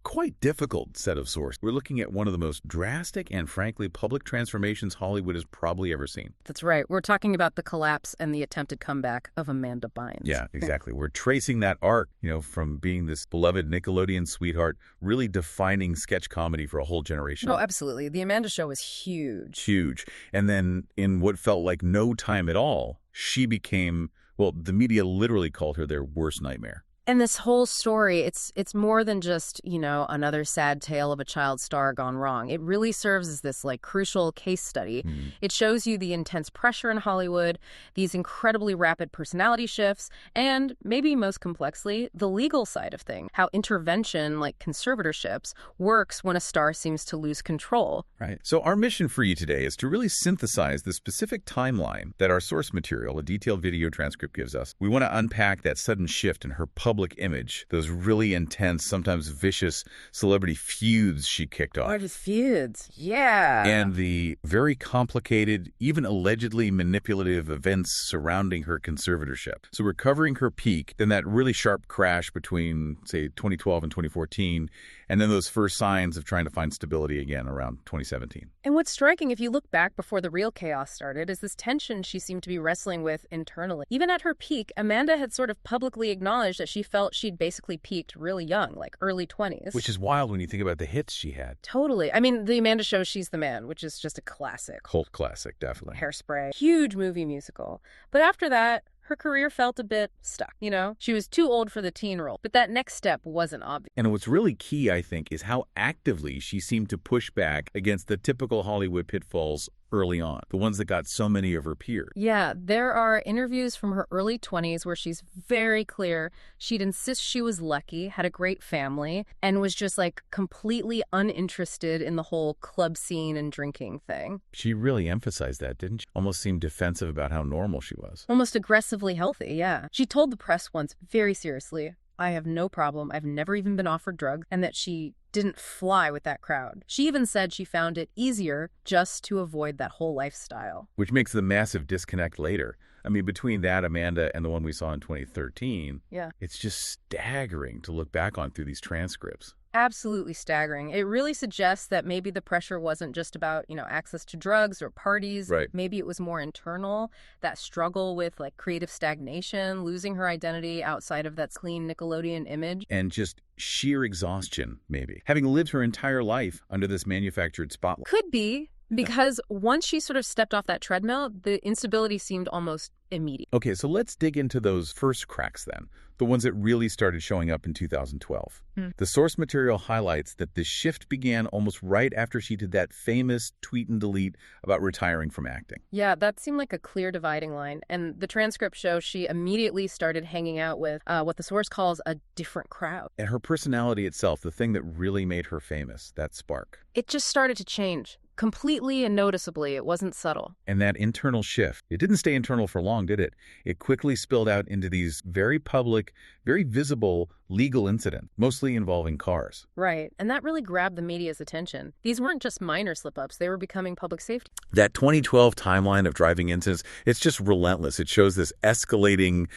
[SPEAKER 1] quite difficult set of sources. We're looking at one of the most drastic and frankly public transformations Hollywood has probably ever seen.
[SPEAKER 2] That's right. We're talking about the collapse and the attempted comeback of Amanda Bynes.
[SPEAKER 1] Yeah, exactly. We're tracing that arc, from being this beloved Nickelodeon sweetheart, really defining sketch comedy for a whole generation.
[SPEAKER 2] Oh, absolutely. The Amanda Show was huge.
[SPEAKER 1] Huge. And then in what felt like no time at all, she became, well, the media literally called her their worst nightmare.
[SPEAKER 2] And this whole story, it's more than just, another sad tale of a child star gone wrong. It really serves as this crucial case study. It shows you the intense pressure in Hollywood, these incredibly rapid personality shifts, and maybe most complexly, the legal side of things, how intervention like conservatorships works when a star seems to lose control.
[SPEAKER 1] Right. So our mission for you today is to really synthesize the specific timeline that our source material, a detailed video transcript, gives us. We want to unpack that sudden shift in her public image, those really intense, sometimes vicious celebrity feuds she kicked off.
[SPEAKER 2] Artist feuds, yeah.
[SPEAKER 1] And the very complicated, even allegedly manipulative events surrounding her conservatorship. So we're covering her peak, then that really sharp crash between, say, 2012 and 2014, and then those first signs of trying to find stability again around 2017.
[SPEAKER 2] And what's striking, if you look back before the real chaos started, is this tension she seemed to be wrestling with internally. Even at her peak, Amanda had sort of publicly acknowledged that she felt she'd basically peaked really young, like early 20s.
[SPEAKER 1] Which is wild when you think about the hits she had.
[SPEAKER 2] Totally. I mean, The Amanda Show, She's the Man, which is just a classic.
[SPEAKER 1] Cult classic, definitely.
[SPEAKER 2] Hairspray. Huge movie musical. But after that, her career felt a bit stuck, She was too old for the teen role, but that next step wasn't obvious.
[SPEAKER 1] And what's really key, I think, is how actively she seemed to push back against the typical Hollywood pitfalls early on, the ones that got so many of her peers.
[SPEAKER 2] Yeah, there are interviews from her early 20s where she's very clear she'd insist she was lucky, had a great family, and was just completely uninterested in the whole club scene and drinking thing.
[SPEAKER 1] She really emphasized that, didn't she? Almost seemed defensive about how normal she was.
[SPEAKER 2] Almost aggressively healthy, yeah. She told the press once, very seriously, I have no problem, I've never even been offered drugs, and that she didn't fly with that crowd. She even said she found it easier just to avoid that whole lifestyle.
[SPEAKER 1] Which makes the massive disconnect later. I mean, between that Amanda and the one we saw in 2013, it's just staggering to look back on through these transcripts.
[SPEAKER 2] Absolutely staggering. It really suggests that maybe the pressure wasn't just about, access to drugs or parties.
[SPEAKER 1] Right.
[SPEAKER 2] Maybe it was more internal, that struggle with creative stagnation, losing her identity outside of that clean Nickelodeon image.
[SPEAKER 1] And just sheer exhaustion, maybe. Having lived her entire life under this manufactured spotlight.
[SPEAKER 2] Could be. Because once she sort of stepped off that treadmill, the instability seemed almost immediate.
[SPEAKER 1] Okay, so let's dig into those first cracks then, the ones that really started showing up in 2012. The source material highlights that the shift began almost right after she did that famous tweet and delete about retiring from acting.
[SPEAKER 2] Yeah, that seemed like a clear dividing line. And the transcript shows she immediately started hanging out with what the source calls a different crowd.
[SPEAKER 1] And her personality itself, the thing that really made her famous, that spark.
[SPEAKER 2] It just started to change. Completely and noticeably. It wasn't subtle.
[SPEAKER 1] And that internal shift, it didn't stay internal for long, did it? It quickly spilled out into these very public, very visible legal incidents, mostly involving cars.
[SPEAKER 2] Right. And that really grabbed the media's attention. These weren't just minor slip-ups. They were becoming public safety.
[SPEAKER 1] That 2012 timeline of driving incidents, it's just relentless. It shows this escalating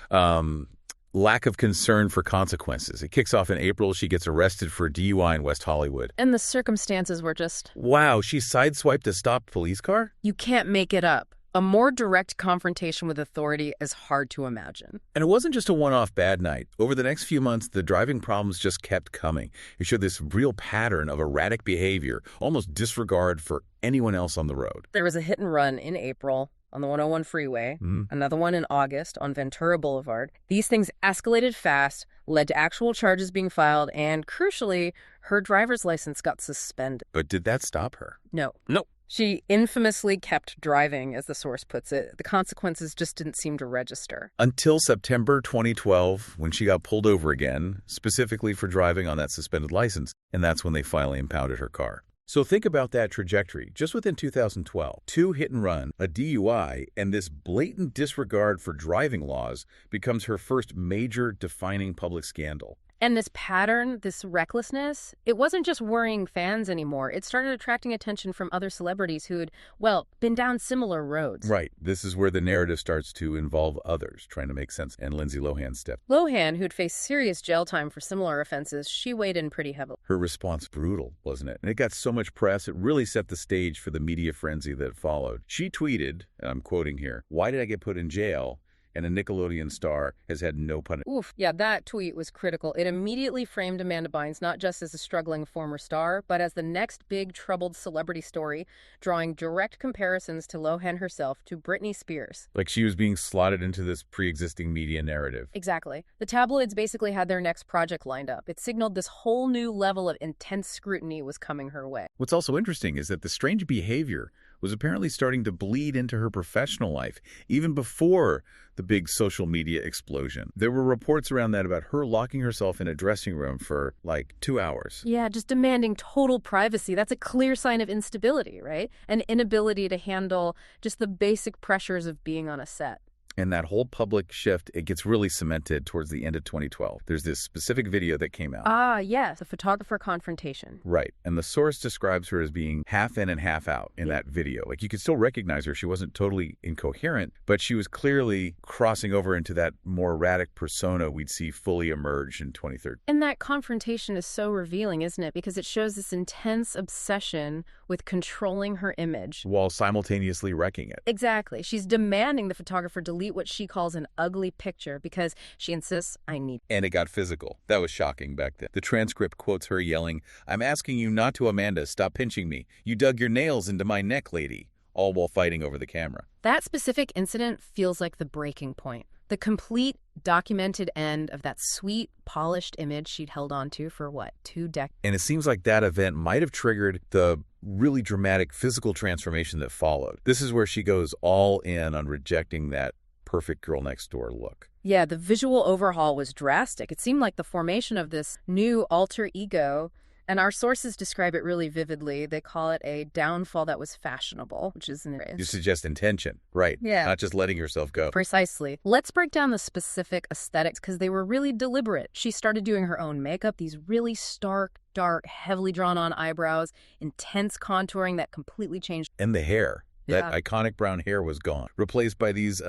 [SPEAKER 1] lack of concern for consequences. It kicks off in April. She gets arrested for DUI in West Hollywood.
[SPEAKER 2] And the circumstances were just...
[SPEAKER 1] Wow, she sideswiped a stopped police car?
[SPEAKER 2] You can't make it up. A more direct confrontation with authority is hard to imagine.
[SPEAKER 1] And it wasn't just a one-off bad night. Over the next few months, the driving problems just kept coming. It showed this real pattern of erratic behavior, almost disregard for anyone else on the road.
[SPEAKER 2] There was a hit and run in April on the 101 freeway, another one in August on Ventura Boulevard. These things escalated fast, led to actual charges being filed, and crucially, her driver's license got suspended.
[SPEAKER 1] But did that stop her?
[SPEAKER 2] No.
[SPEAKER 1] No.
[SPEAKER 2] She infamously kept driving, as the source puts it. The consequences just didn't seem to register.
[SPEAKER 1] Until September 2012, when she got pulled over again, specifically for driving on that suspended license, and that's when they finally impounded her car. So think about that trajectory. Just within 2012, 2 hit and run, a DUI, and this blatant disregard for driving laws becomes her first major defining public scandal.
[SPEAKER 2] And this pattern, this recklessness, it wasn't just worrying fans anymore. It started attracting attention from other celebrities who had, well, been down similar roads.
[SPEAKER 1] Right. This is where the narrative starts to involve others, trying to make sense. And Lindsay Lohan stepped.
[SPEAKER 2] Lohan, who'd faced serious jail time for similar offenses, she weighed in pretty heavily.
[SPEAKER 1] Her response, brutal, wasn't it? And it got so much press, it really set the stage for the media frenzy that followed. She tweeted, and I'm quoting here, "Why did I get put in jail? And a Nickelodeon star has had no punishment."
[SPEAKER 2] Oof. Yeah, that tweet was critical. It immediately framed Amanda Bynes not just as a struggling former star, but as the next big troubled celebrity story, drawing direct comparisons to Lohan herself, to Britney Spears.
[SPEAKER 1] Like she was being slotted into this pre-existing media narrative.
[SPEAKER 2] Exactly. The tabloids basically had their next project lined up. It signaled this whole new level of intense scrutiny was coming her way.
[SPEAKER 1] What's also interesting is that the strange behavior was apparently starting to bleed into her professional life, even before the big social media explosion. There were reports around that about her locking herself in a dressing room for like 2 hours.
[SPEAKER 2] Yeah, just demanding total privacy. That's a clear sign of instability, right? An inability to handle just the basic pressures of being on a set.
[SPEAKER 1] And that whole public shift, it gets really cemented towards the end of 2012. There's this specific video that came out.
[SPEAKER 2] Ah, yes, the photographer confrontation.
[SPEAKER 1] Right. And the source describes her as being half in and half out in that video. Like you could still recognize her. She wasn't totally incoherent, but she was clearly crossing over into that more erratic persona we'd see fully emerge in 2013.
[SPEAKER 2] And that confrontation is so revealing, isn't it? Because it shows this intense obsession with controlling her image.
[SPEAKER 1] While simultaneously wrecking it.
[SPEAKER 2] Exactly. She's demanding the photographer delete what she calls an ugly picture because she insists, I need.
[SPEAKER 1] And it got physical. That was shocking back then. The transcript quotes her yelling, "I'm asking you not to, Amanda. Stop pinching me. You dug your nails into my neck, lady." All while fighting over the camera.
[SPEAKER 2] That specific incident feels like the breaking point. The complete documented end of that sweet, polished image she'd held on to for, 2 decades?
[SPEAKER 1] And it seems like that event might have triggered the really dramatic physical transformation that followed. This is where she goes all in on rejecting that perfect girl next door look.
[SPEAKER 2] Yeah, the visual overhaul was drastic. It seemed like the formation of this new alter ego, and our sources describe it really vividly. They call it a downfall that was fashionable, which is
[SPEAKER 1] You suggest intention, right?
[SPEAKER 2] Yeah.
[SPEAKER 1] Not just letting yourself go.
[SPEAKER 2] Precisely. Let's break down the specific aesthetics because they were really deliberate. She started doing her own makeup, these really stark, dark, heavily drawn on eyebrows, intense contouring that completely changed.
[SPEAKER 1] And the hair. That iconic brown hair was gone, replaced by these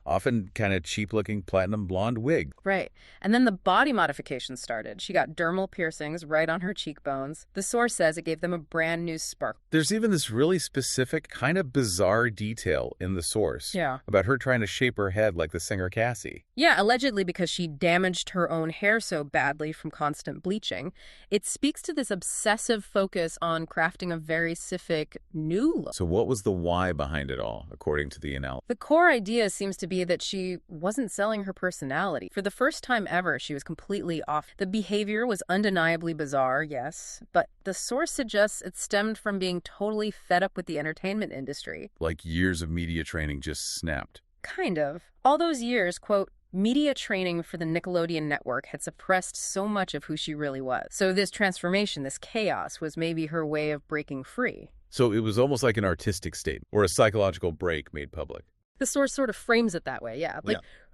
[SPEAKER 1] often kind of cheap-looking platinum blonde wig.
[SPEAKER 2] Right. And then the body modification started. She got dermal piercings right on her cheekbones. The source says it gave them a brand new spark.
[SPEAKER 1] There's even this really specific, kind of bizarre detail in the source about her trying to shape her head like the singer Cassie.
[SPEAKER 2] Yeah, allegedly because she damaged her own hair so badly from constant bleaching. It speaks to this obsessive focus on crafting a very specific new look.
[SPEAKER 1] So what was the why behind it all, according to the analysis?
[SPEAKER 2] The core idea seems to be that she wasn't selling her personality. For the first time ever, she was completely off. The behavior was undeniably bizarre, yes, but the source suggests it stemmed from being totally fed up with the entertainment industry.
[SPEAKER 1] Like years of media training just snapped.
[SPEAKER 2] Kind of. All those years, quote, media training for the Nickelodeon network had suppressed so much of who she really was. So this transformation, this chaos, was maybe her way of breaking free.
[SPEAKER 1] So it was almost like an artistic statement or a psychological break made public.
[SPEAKER 2] The source sort of frames it that way, yeah.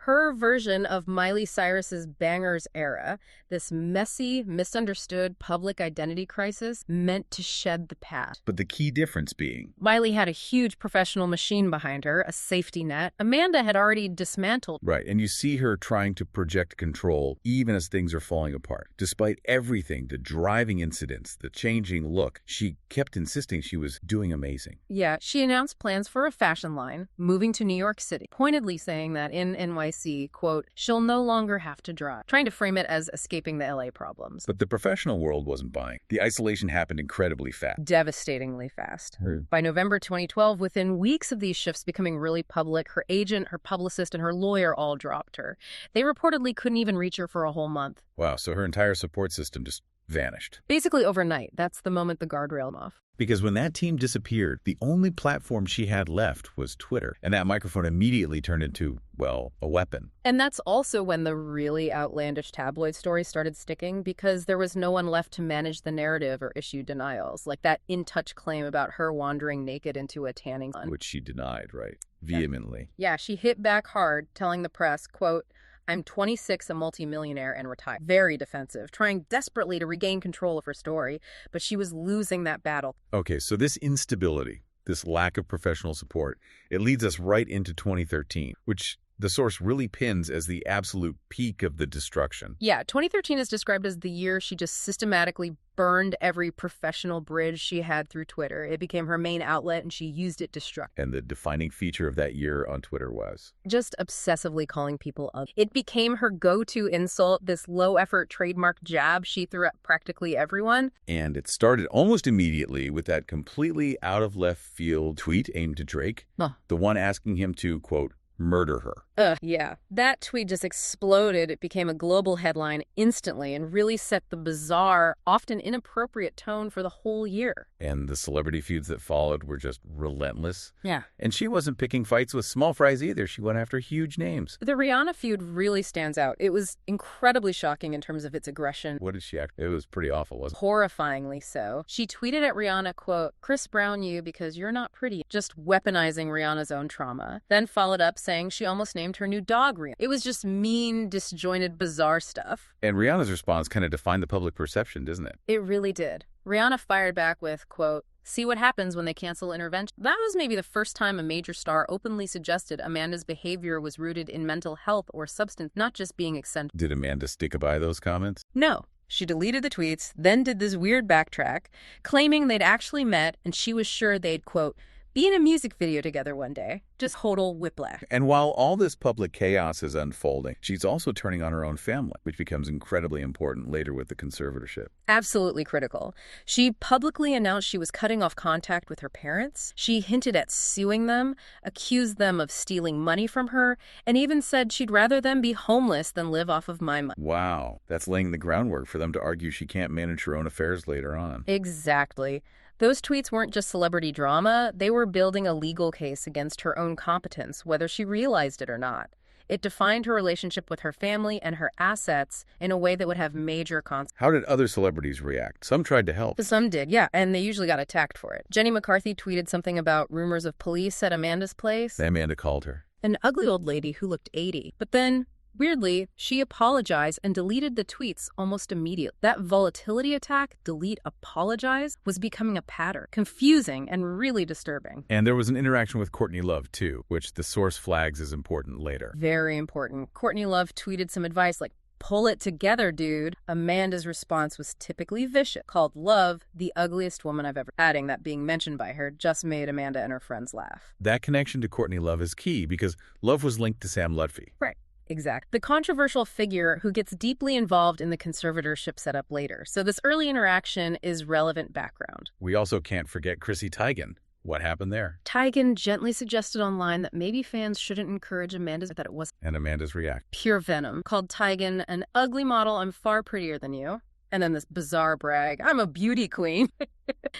[SPEAKER 2] Her version of Miley Cyrus's Bangers era, this messy, misunderstood public identity crisis meant to shed the past.
[SPEAKER 1] But the key difference being?
[SPEAKER 2] Miley had a huge professional machine behind her, a safety net. Amanda had already dismantled.
[SPEAKER 1] Right, and you see her trying to project control even as things are falling apart. Despite everything, the driving incidents, the changing look, she kept insisting she was doing amazing.
[SPEAKER 2] Yeah, she announced plans for a fashion line, moving to New York City, pointedly saying that in NYC, quote, she'll no longer have to drive, trying to frame it as escaping the LA problems.
[SPEAKER 1] But the professional world wasn't buying. The isolation happened incredibly fast.
[SPEAKER 2] Devastatingly fast. By November 2012, within weeks of these shifts becoming really public, her agent, her publicist, and her lawyer all dropped her. They reportedly couldn't even reach her for a whole month.
[SPEAKER 1] Wow, so her entire support system just vanished.
[SPEAKER 2] Basically overnight. That's the moment the guardrail off.
[SPEAKER 1] Because when that team disappeared, the only platform she had left was Twitter. And that microphone immediately turned into, well, a weapon.
[SPEAKER 2] And that's also when the really outlandish tabloid stories started sticking, because there was no one left to manage the narrative or issue denials, like that In Touch claim about her wandering naked into a tanning salon.
[SPEAKER 1] Which she denied, right? Vehemently.
[SPEAKER 2] Yeah, she hit back hard, telling the press, quote, I'm 26, a multimillionaire, and retired. Very defensive, trying desperately to regain control of her story, but she was losing that battle.
[SPEAKER 1] Okay, so this instability, this lack of professional support, it leads us right into 2013, which the source really pins as the absolute peak of the destruction.
[SPEAKER 2] Yeah, 2013 is described as the year she just systematically burned every professional bridge she had through Twitter. It became her main outlet, and she used it destructively.
[SPEAKER 1] And the defining feature of that year on Twitter was?
[SPEAKER 2] Just obsessively calling people ugly. It became her go-to insult, this low-effort trademark jab she threw at practically everyone.
[SPEAKER 1] And it started almost immediately with that completely out-of-left-field tweet aimed at Drake, the one asking him to, quote, murder her.
[SPEAKER 2] Yeah. That tweet just exploded. It became a global headline instantly and really set the bizarre, often inappropriate tone for the whole year.
[SPEAKER 1] And the celebrity feuds that followed were just relentless.
[SPEAKER 2] Yeah.
[SPEAKER 1] And she wasn't picking fights with small fries either. She went after huge names.
[SPEAKER 2] The Rihanna feud really stands out. It was incredibly shocking in terms of its aggression.
[SPEAKER 1] What did she act? It was pretty awful, wasn't it?
[SPEAKER 2] Horrifyingly so. She tweeted at Rihanna, quote, Chris Brown you because you're not pretty. Just weaponizing Rihanna's own trauma. Then followed up saying she almost named her new dog Rihanna. It was just mean, disjointed, bizarre stuff.
[SPEAKER 1] And Rihanna's response kind of defined the public perception, doesn't it?
[SPEAKER 2] It really did. Rihanna fired back with, quote, see what happens when they cancel intervention. That was maybe the first time a major star openly suggested Amanda's behavior was rooted in mental health or substance, not just being eccentric.
[SPEAKER 1] Did Amanda stick by those comments?
[SPEAKER 2] No. She deleted the tweets, then did this weird backtrack, claiming they'd actually met and she was sure they'd, quote, be in a music video together one day. Just total whiplash.
[SPEAKER 1] And while all this public chaos is unfolding, she's also turning on her own family, which becomes incredibly important later with the conservatorship.
[SPEAKER 2] Absolutely critical. She publicly announced she was cutting off contact with her parents. She hinted at suing them, accused them of stealing money from her, and even said she'd rather them be homeless than live off of my money.
[SPEAKER 1] Wow. That's laying the groundwork for them to argue she can't manage her own affairs later on.
[SPEAKER 2] Exactly. Those tweets weren't just celebrity drama, they were building a legal case against her own competence, whether she realized it or not. It defined her relationship with her family and her assets in a way that would have major consequences.
[SPEAKER 1] How did other celebrities react? Some tried to help.
[SPEAKER 2] Some did, yeah, and they usually got attacked for it. Jenny McCarthy tweeted something about rumors of police at Amanda's place.
[SPEAKER 1] Amanda called her
[SPEAKER 2] An ugly old lady who looked 80. But then Weirdly, she apologized and deleted the tweets almost immediately. That volatility attack, delete, apologize, was becoming a pattern. Confusing and really disturbing.
[SPEAKER 1] And there was an interaction with Courtney Love, too, which the source flags as important later.
[SPEAKER 2] Very important. Courtney Love tweeted some advice like, "Pull it together, dude." Amanda's response was typically vicious, called Love the ugliest woman I've ever. Adding that being mentioned by her just made Amanda and her friends laugh.
[SPEAKER 1] That connection to Courtney Love is key because Love was linked to Sam Lutfi.
[SPEAKER 2] Right. Exactly. The controversial figure who gets deeply involved in the conservatorship setup later. So this early interaction is relevant background.
[SPEAKER 1] We also can't forget Chrissy Teigen. What happened there?
[SPEAKER 2] Teigen gently suggested online that maybe fans shouldn't encourage Amanda's, that it was
[SPEAKER 1] And Amanda's react.
[SPEAKER 2] pure venom. Called Teigen an ugly model, I'm far prettier than you. And then this bizarre brag, I'm a beauty queen.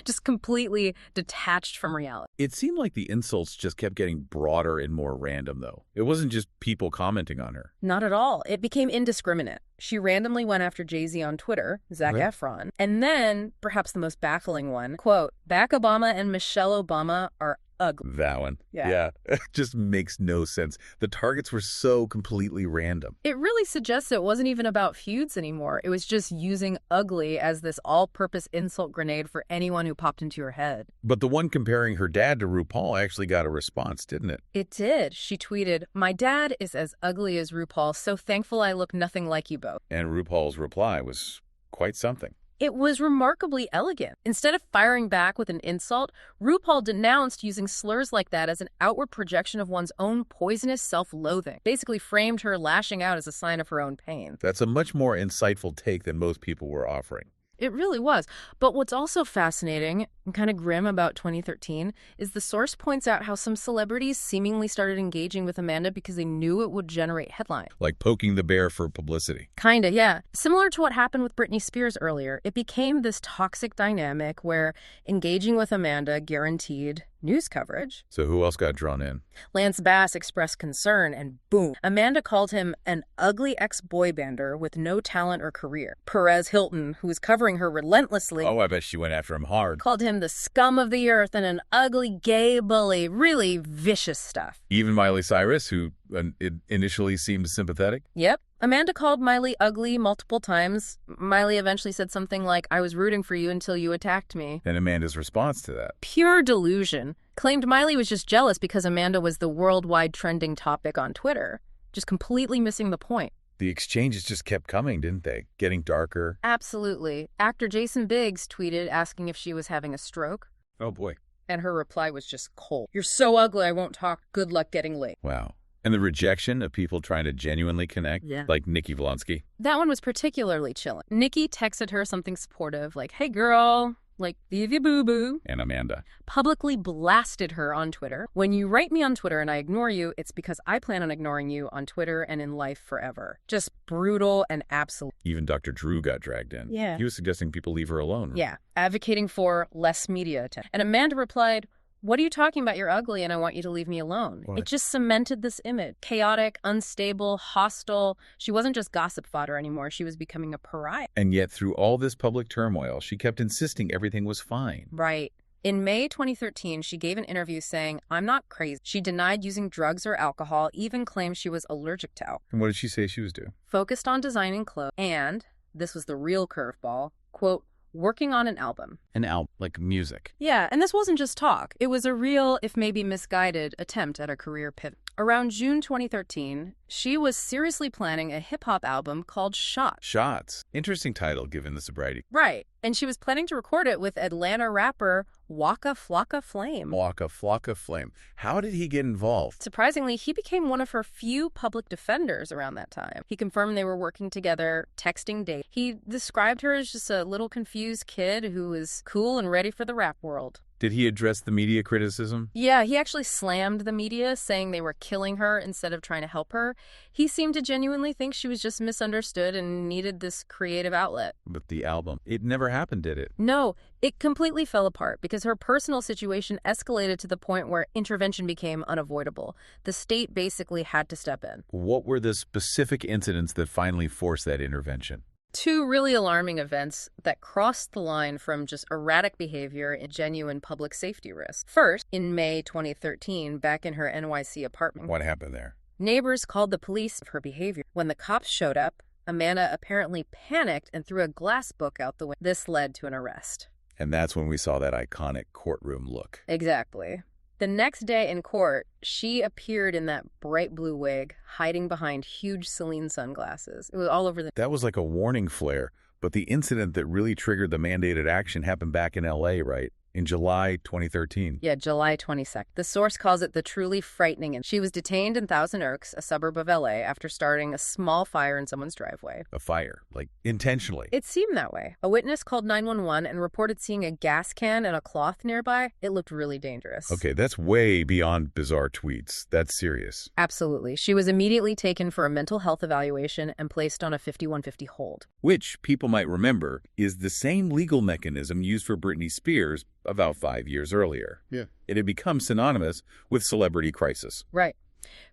[SPEAKER 2] Just completely detached from reality.
[SPEAKER 1] It seemed like the insults just kept getting broader and more random, though. It wasn't just people commenting on her.
[SPEAKER 2] Not at all. It became indiscriminate. She randomly went after Jay-Z on Twitter, Zac Efron. And then, perhaps the most baffling one, quote, Barack Obama and Michelle Obama are ugly.
[SPEAKER 1] That one.
[SPEAKER 2] Yeah.
[SPEAKER 1] It just makes no sense. The targets were so completely random.
[SPEAKER 2] It really suggests it wasn't even about feuds anymore. It was just using ugly as this all-purpose insult grenade for anyone who popped into your head.
[SPEAKER 1] But the one comparing her dad to RuPaul actually got a response, didn't it?
[SPEAKER 2] It did. She tweeted, "My dad is as ugly as RuPaul, so thankful I look nothing like you both."
[SPEAKER 1] And RuPaul's reply was quite something.
[SPEAKER 2] It was remarkably elegant. Instead of firing back with an insult, RuPaul denounced using slurs like that as an outward projection of one's own poisonous self-loathing. Basically framed her lashing out as a sign of her own pain.
[SPEAKER 1] That's a much more insightful take than most people were offering.
[SPEAKER 2] It really was. But what's also fascinating and kind of grim about 2013 is the source points out how some celebrities seemingly started engaging with Amanda because they knew it would generate headlines.
[SPEAKER 1] Like poking the bear for publicity.
[SPEAKER 2] Kinda, yeah. Similar to what happened with Britney Spears earlier, it became this toxic dynamic where engaging with Amanda guaranteed news coverage.
[SPEAKER 1] So who else got drawn in?
[SPEAKER 2] Lance Bass expressed concern, and boom, Amanda called him an ugly ex-boy bander with no talent or career. Perez Hilton, who was covering her relentlessly,
[SPEAKER 1] Oh, I bet she went after him hard.
[SPEAKER 2] called him the scum of the earth and an ugly gay bully. Really vicious stuff.
[SPEAKER 1] Even Miley Cyrus, who initially seemed sympathetic.
[SPEAKER 2] Yep. Amanda called Miley ugly multiple times. Miley eventually said something like, "I was rooting for you until you attacked me."
[SPEAKER 1] And Amanda's response to that.
[SPEAKER 2] Pure delusion. Claimed Miley was just jealous because Amanda was the worldwide trending topic on Twitter. Just completely missing the point.
[SPEAKER 1] The exchanges just kept coming, didn't they? Getting darker.
[SPEAKER 2] Absolutely. Actor Jason Biggs tweeted asking if she was having a stroke.
[SPEAKER 1] Oh, boy.
[SPEAKER 2] And her reply was just cold. "You're so ugly, I won't talk. Good luck getting laid."
[SPEAKER 1] Wow. And the rejection of people trying to genuinely connect,
[SPEAKER 2] Yeah.
[SPEAKER 1] like Nikki Vlonsky.
[SPEAKER 2] That one was particularly chilling. Nikki texted her something supportive, like, "Hey girl, like, leave your boo-boo."
[SPEAKER 1] And Amanda.
[SPEAKER 2] Publicly blasted her on Twitter. "When you write me on Twitter and I ignore you, it's because I plan on ignoring you on Twitter and in life forever." Just brutal and absolute.
[SPEAKER 1] Even Dr. Drew got dragged in.
[SPEAKER 2] Yeah.
[SPEAKER 1] He was suggesting people leave her alone.
[SPEAKER 2] Yeah, advocating for less media attention. And Amanda replied, "What are you talking about? You're ugly and I want you to leave me alone."
[SPEAKER 1] What?
[SPEAKER 2] It just cemented this image. Chaotic, unstable, hostile. She wasn't just gossip fodder anymore. She was becoming a pariah.
[SPEAKER 1] And yet, through all this public turmoil, she kept insisting everything was fine.
[SPEAKER 2] Right. In May 2013, she gave an interview saying, "I'm not crazy." She denied using drugs or alcohol, even claimed she was allergic to alcohol.
[SPEAKER 1] And what did she say she was doing?
[SPEAKER 2] Focused on designing clothes, and, this was the real curveball, quote, working on an album.
[SPEAKER 1] An album, like music.
[SPEAKER 2] Yeah, and this wasn't just talk. It was a real, if maybe misguided, attempt at a career pivot. Around June 2013, she was seriously planning a hip-hop album called Shots.
[SPEAKER 1] Shots. Interesting title, given the sobriety.
[SPEAKER 2] Right, and she was planning to record it with Atlanta rapper Waka Flocka Flame.
[SPEAKER 1] Waka Flocka Flame. How did he get involved?
[SPEAKER 2] Surprisingly, he became one of her few public defenders around that time. He confirmed they were working together, texting dates. He described her as just a little confused kid who was cool and ready for the rap world.
[SPEAKER 1] Did he address the media criticism?
[SPEAKER 2] Yeah, he actually slammed the media, saying they were killing her instead of trying to help her. He seemed to genuinely think she was just misunderstood and needed this creative outlet.
[SPEAKER 1] But the album, it never happened, did it?
[SPEAKER 2] No, it completely fell apart because her personal situation escalated to the point where intervention became unavoidable. The state basically had to step in.
[SPEAKER 1] What were the specific incidents that finally forced that intervention?
[SPEAKER 2] Two really alarming events that crossed the line from just erratic behavior and genuine public safety risk. First, in May 2013, back in her NYC apartment.
[SPEAKER 1] What happened there?
[SPEAKER 2] Neighbors called the police for her behavior. When the cops showed up, Amanda apparently panicked and threw a glass book out the window. This led to an arrest.
[SPEAKER 1] And that's when we saw that iconic courtroom look.
[SPEAKER 2] Exactly. The next day in court, she appeared in that bright blue wig, hiding behind huge Celine sunglasses. It was all over the...
[SPEAKER 1] That was like a warning flare, but the incident that really triggered the mandated action happened back in L.A., right? In July 2013.
[SPEAKER 2] Yeah, July 22nd. The source calls it the truly frightening. And she was detained in Thousand Oaks, a suburb of LA, after starting a small fire in someone's driveway.
[SPEAKER 1] A fire, like intentionally.
[SPEAKER 2] It seemed that way. A witness called 911 and reported seeing a gas can and a cloth nearby. It looked really dangerous.
[SPEAKER 1] Okay, that's way beyond bizarre tweets. That's serious.
[SPEAKER 2] Absolutely. She was immediately taken for a mental health evaluation and placed on a 5150 hold.
[SPEAKER 1] Which, people might remember, is the same legal mechanism used for Britney Spears about 5 years earlier.
[SPEAKER 3] Yeah.
[SPEAKER 1] It had become synonymous with celebrity crisis.
[SPEAKER 2] Right.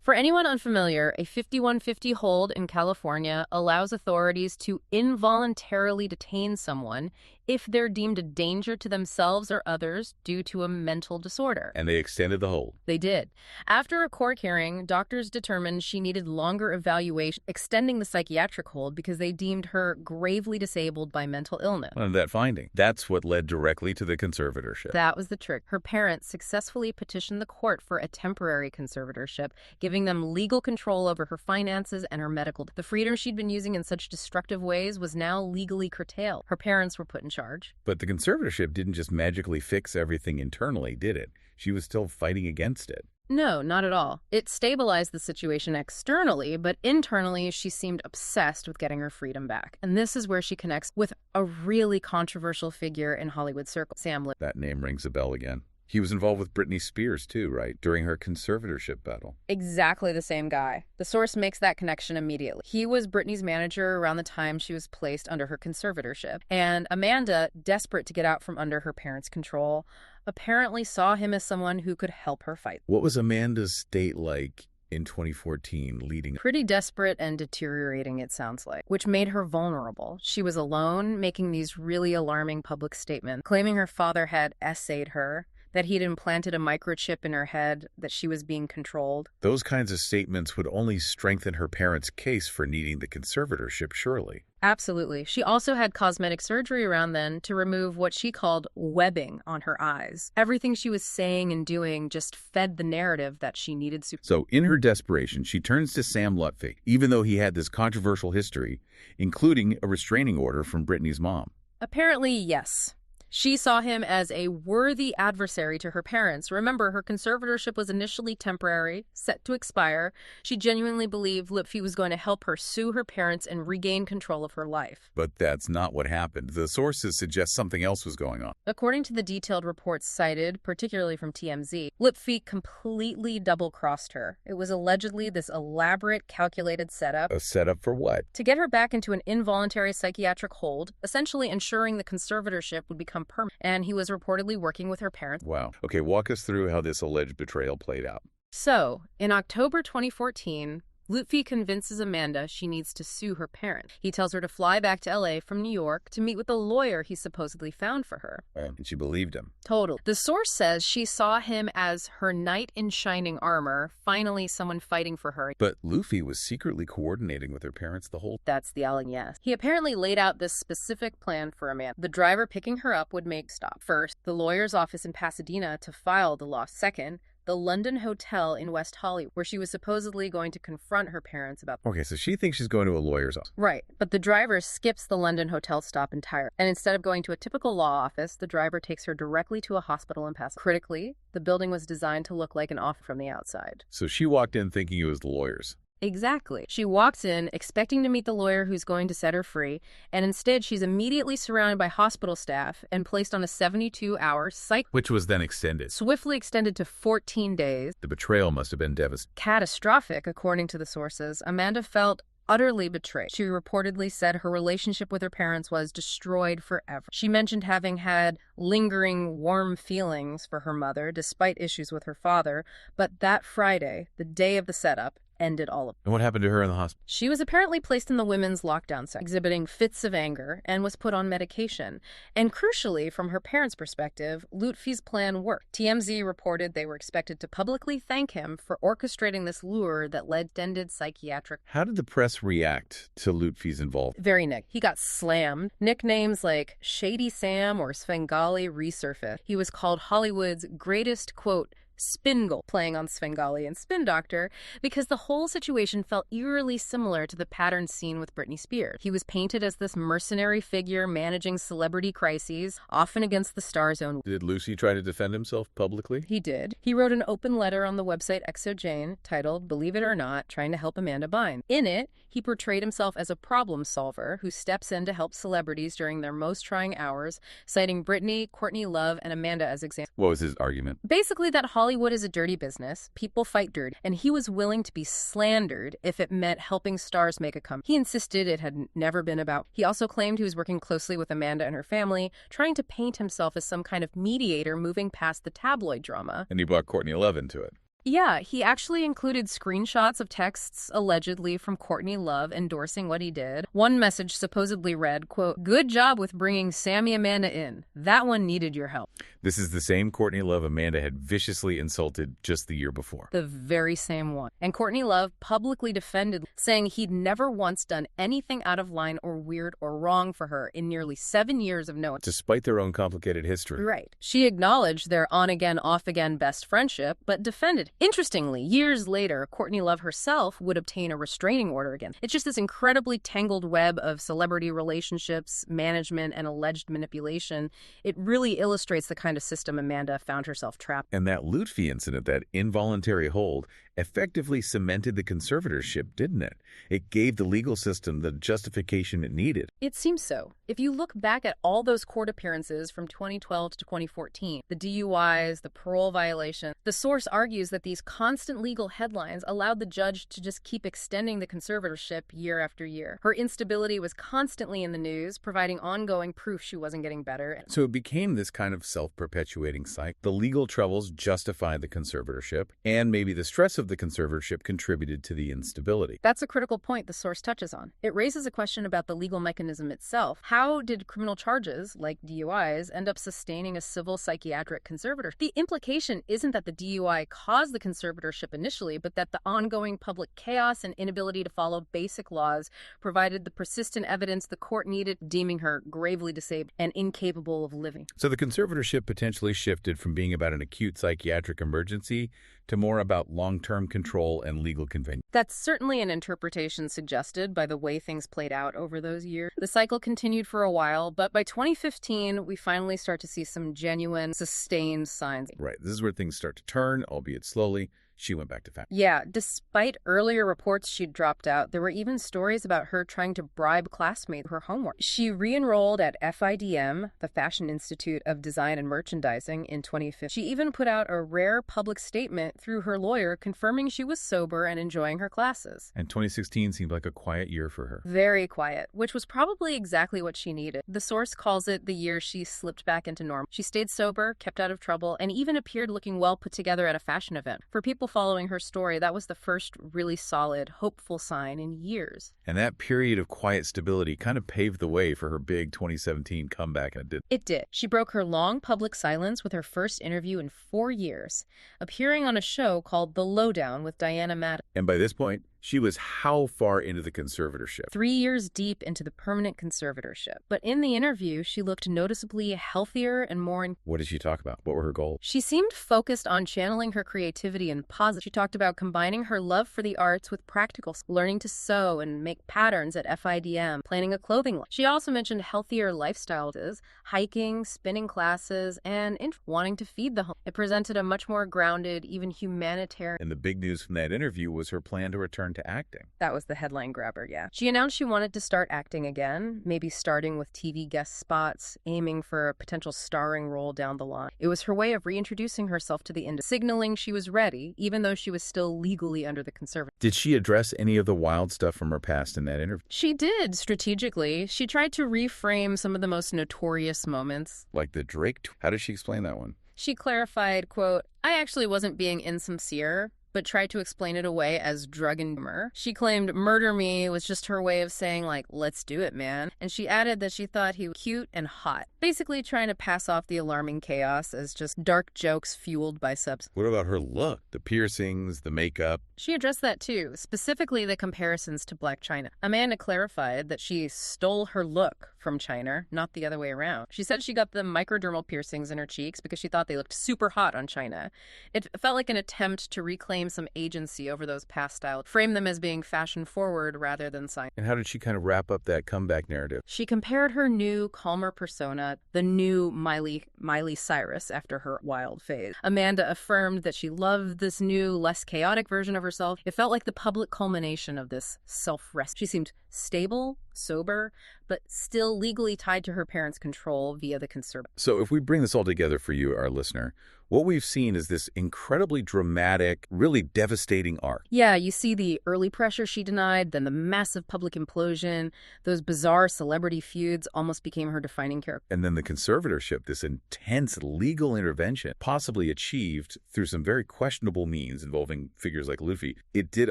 [SPEAKER 2] For anyone unfamiliar, a 5150 hold in California allows authorities to involuntarily detain someone if they're deemed a danger to themselves or others due to a mental disorder.
[SPEAKER 1] And they extended the hold.
[SPEAKER 2] They did. After a court hearing, doctors determined she needed longer evaluation, extending the psychiatric hold because they deemed her gravely disabled by mental illness.
[SPEAKER 1] And that finding, that's what led directly to the conservatorship.
[SPEAKER 2] That was the trick. Her parents successfully petitioned the court for a temporary conservatorship, giving them legal control over her finances and her medical. The freedom she'd been using in such destructive ways was now legally curtailed. Her parents were put in charge.
[SPEAKER 1] But the conservatorship didn't just magically fix everything internally, did it? She was still fighting against it.
[SPEAKER 2] No, not at all. It stabilized the situation externally, but internally she seemed obsessed with getting her freedom back. And this is where she connects with a really controversial figure in Hollywood circles, Sam Lipton.
[SPEAKER 1] That name rings a bell again. He was involved with Britney Spears, too, right? During her conservatorship battle.
[SPEAKER 2] Exactly the same guy. The source makes that connection immediately. He was Britney's manager around the time she was placed under her conservatorship. And Amanda, desperate to get out from under her parents' control, apparently saw him as someone who could help her fight.
[SPEAKER 1] What was Amanda's state like in 2014 leading?
[SPEAKER 2] Pretty desperate and deteriorating, it sounds like, which made her vulnerable. She was alone, making these really alarming public statements, claiming her father had essayed her, that he'd implanted a microchip in her head, that she was being controlled.
[SPEAKER 1] Those kinds of statements would only strengthen her parents' case for needing the conservatorship, surely.
[SPEAKER 2] Absolutely. She also had cosmetic surgery around then to remove what she called webbing on her eyes. Everything she was saying and doing just fed the narrative that she needed.
[SPEAKER 1] So in her desperation, she turns to Sam Lutfi, even though he had this controversial history, including a restraining order from Britney's mom.
[SPEAKER 2] Apparently, yes. She saw him as a worthy adversary to her parents. Remember, her conservatorship was initially temporary, set to expire. She genuinely believed Lipfi was going to help her sue her parents and regain control of her life.
[SPEAKER 1] But that's not what happened. The sources suggest something else was going on.
[SPEAKER 2] According to the detailed reports cited, particularly from TMZ, Lipfi completely double-crossed her. It was allegedly this elaborate, calculated setup.
[SPEAKER 1] A setup for what?
[SPEAKER 2] To get her back into an involuntary psychiatric hold, essentially ensuring the conservatorship would become permanent, and he was reportedly working with her parents.
[SPEAKER 1] Wow. Okay, walk us through how this alleged betrayal played out.
[SPEAKER 2] So, in October 2014, Lutfi convinces Amanda she needs to sue her parents. He tells her to fly back to LA from New York to meet with a lawyer he supposedly found for her.
[SPEAKER 1] And she believed him.
[SPEAKER 2] Totally. The source says she saw him as her knight in shining armor, finally someone fighting for her.
[SPEAKER 1] But Lutfi was secretly coordinating with her parents the whole...
[SPEAKER 2] That's the yelling yes. He apparently laid out this specific plan for Amanda. The driver picking her up would make stop. First, the lawyer's office in Pasadena to file the law. Second, the London hotel in West Hollywood, where she was supposedly going to confront her parents about...
[SPEAKER 1] Okay, so she thinks she's going to a lawyer's office.
[SPEAKER 2] Right, but the driver skips the London hotel stop entirely. And instead of going to a typical law office, the driver takes her directly to a hospital in Pasadena. Critically, the building was designed to look like an office from the outside.
[SPEAKER 1] So she walked in thinking it was the lawyers.
[SPEAKER 2] Exactly. She walks in expecting to meet the lawyer who's going to set her free, and instead she's immediately surrounded by hospital staff and placed on a 72-hour psych...
[SPEAKER 1] Which was then extended.
[SPEAKER 2] Swiftly extended to 14 days.
[SPEAKER 1] The betrayal must have been devastating.
[SPEAKER 2] Catastrophic, according to the sources. Amanda felt utterly betrayed. She reportedly said her relationship with her parents was destroyed forever. She mentioned having had lingering warm feelings for her mother, despite issues with her father, but that Friday, the day of the setup, ended all of it.
[SPEAKER 1] And what happened to her in the hospital?
[SPEAKER 2] She was apparently placed in the women's lockdown section, exhibiting fits of anger, and was put on medication. And crucially, from her parents' perspective, Lutfi's plan worked. TMZ reported they were expected to publicly thank him for orchestrating this lure that led to ended psychiatric.
[SPEAKER 1] How did the press react to Lutfi's involvement?
[SPEAKER 2] Very Nick. He got slammed. Nicknames like Shady Sam or Svengali resurfaced. He was called Hollywood's greatest, quote, Spingle, playing on Svengali and Spin Doctor, because the whole situation felt eerily similar to the pattern seen with Britney Spears. He was painted as this mercenary figure managing celebrity crises, often against the star's own.
[SPEAKER 1] Did Lucy try to defend himself publicly?
[SPEAKER 2] He did. He wrote an open letter on the website ExoJane titled, Believe It or Not, Trying to Help Amanda Bynes. In it, he portrayed himself as a problem solver who steps in to help celebrities during their most trying hours, citing Britney, Courtney Love, and Amanda as examples.
[SPEAKER 1] What was his argument?
[SPEAKER 2] Basically that Hollywood is a dirty business, people fight dirty, and he was willing to be slandered if it meant helping stars make a comeback. He insisted it had never been about. He also claimed he was working closely with Amanda and her family, trying to paint himself as some kind of mediator moving past the tabloid drama.
[SPEAKER 1] And he brought Courtney Love into it.
[SPEAKER 2] Yeah, he actually included screenshots of texts allegedly from Courtney Love endorsing what he did. One message supposedly read, quote, Good job with bringing Sammy Amanda in. That one needed your help.
[SPEAKER 1] This is the same Courtney Love Amanda had viciously insulted just the year before.
[SPEAKER 2] The very same one. And Courtney Love publicly defended, saying he'd never once done anything out of line or weird or wrong for her in nearly 7 years of knowing.
[SPEAKER 1] Despite their own complicated history.
[SPEAKER 2] Right. She acknowledged their on-again, off-again best friendship, but defended. Interestingly, years later, Courtney Love herself would obtain a restraining order again. It's just this incredibly tangled web of celebrity relationships, management, and alleged manipulation. It really illustrates the kind of system Amanda found herself trapped.
[SPEAKER 1] And that Lutfi incident, that involuntary hold, effectively cemented the conservatorship, didn't it? It gave the legal system the justification it needed.
[SPEAKER 2] It seems so. If you look back at all those court appearances from 2012 to 2014, the DUIs, the parole violation, the source argues that these constant legal headlines allowed the judge to just keep extending the conservatorship year after year. Her instability was constantly in the news, providing ongoing proof she wasn't getting better.
[SPEAKER 1] So it became this kind of self-perpetuating cycle. The legal troubles justified the conservatorship, and maybe the stress of the conservatorship contributed to the instability.
[SPEAKER 2] That's a critical point the source touches on. It raises a question about the legal mechanism itself. How did criminal charges, like DUIs, end up sustaining a civil psychiatric conservatorship? The implication isn't that the DUI caused the conservatorship initially, but that the ongoing public chaos and inability to follow basic laws provided the persistent evidence the court needed, deeming her gravely disabled and incapable of living.
[SPEAKER 1] So the conservatorship potentially shifted from being about an acute psychiatric emergency to more about long-term control and legal convenience.
[SPEAKER 2] That's certainly an interpretation suggested by the way things played out over those years. The cycle continued for a while, but by 2015, we finally start to see some genuine, sustained signs.
[SPEAKER 1] Right. This is where things start to turn, albeit slowly. She went back to family.
[SPEAKER 2] Yeah, despite earlier reports she'd dropped out, there were even stories about her trying to bribe classmates with her homework. She re-enrolled at FIDM, the Fashion Institute of Design and Merchandising, in 2015. She even put out a rare public statement through her lawyer confirming she was sober and enjoying her classes.
[SPEAKER 1] And 2016 seemed like a quiet year for her.
[SPEAKER 2] Very quiet, which was probably exactly what she needed. The source calls it the year she slipped back into normal. She stayed sober, kept out of trouble, and even appeared looking well put together at a fashion event. For people following her story, that was the first really solid, hopeful sign in years.
[SPEAKER 1] And that period of quiet stability kind of paved the way for her big 2017 comeback.
[SPEAKER 2] It did. She broke her long public silence with her first interview in 4 years, appearing on a show called The Lowdown with Diana Madden.
[SPEAKER 1] And by this point, she was how far into the conservatorship?
[SPEAKER 2] 3 years deep into the permanent conservatorship. But in the interview, she looked noticeably healthier and more...
[SPEAKER 1] What did she talk about? What were her goals?
[SPEAKER 2] She seemed focused on channeling her creativity and positive. She talked about combining her love for the arts with practical, learning to sew and make patterns at FIDM, planning a clothing line. She also mentioned healthier lifestyles, hiking, spinning classes, and wanting to feed the home. It presented a much more grounded, even humanitarian...
[SPEAKER 1] And the big news from that interview was her plan to return to acting.
[SPEAKER 2] That was the headline grabber, yeah. She announced she wanted to start acting again, maybe starting with TV guest spots, aiming for a potential starring role down the line. It was her way of reintroducing herself to the industry, signaling she was ready, even though she was still legally under the conservatorship.
[SPEAKER 1] Did she address any of the wild stuff from her past in that interview?
[SPEAKER 2] She did, strategically. She tried to reframe some of the most notorious moments.
[SPEAKER 1] Like the Drake? How did she explain that one?
[SPEAKER 2] She clarified, quote, I actually wasn't being insincere, but tried to explain it away as drug and humor. She claimed murder me was just her way of saying, like, let's do it, man. And she added that she thought he was cute and hot, basically trying to pass off the alarming chaos as just dark jokes fueled by substance.
[SPEAKER 1] What about her look? The piercings, the makeup?
[SPEAKER 2] She addressed that too, specifically the comparisons to Blac Chyna. Amanda clarified that she stole her look from Chyna, not the other way around. She said she got the microdermal piercings in her cheeks because she thought they looked super hot on Chyna. It felt like an attempt to reclaim some agency over those past styles, frame them as being fashion-forward rather than science.
[SPEAKER 1] And how did she kind of wrap up that comeback narrative?
[SPEAKER 2] She compared her new, calmer persona, the new Miley Cyrus, after her wild phase. Amanda affirmed that she loved this new, less chaotic version of herself. It felt like the public culmination of this self-rescue. She seemed stable, sober, but still legally tied to her parents' control via the Conservatorship.
[SPEAKER 1] So if we bring this all together for you, our listener, what we've seen is this incredibly dramatic, really devastating arc.
[SPEAKER 2] Yeah, you see the early pressure she denied, then the massive public implosion, those bizarre celebrity feuds almost became her defining character.
[SPEAKER 1] And then the conservatorship, this intense legal intervention, possibly achieved through some very questionable means involving figures like Luffy. It did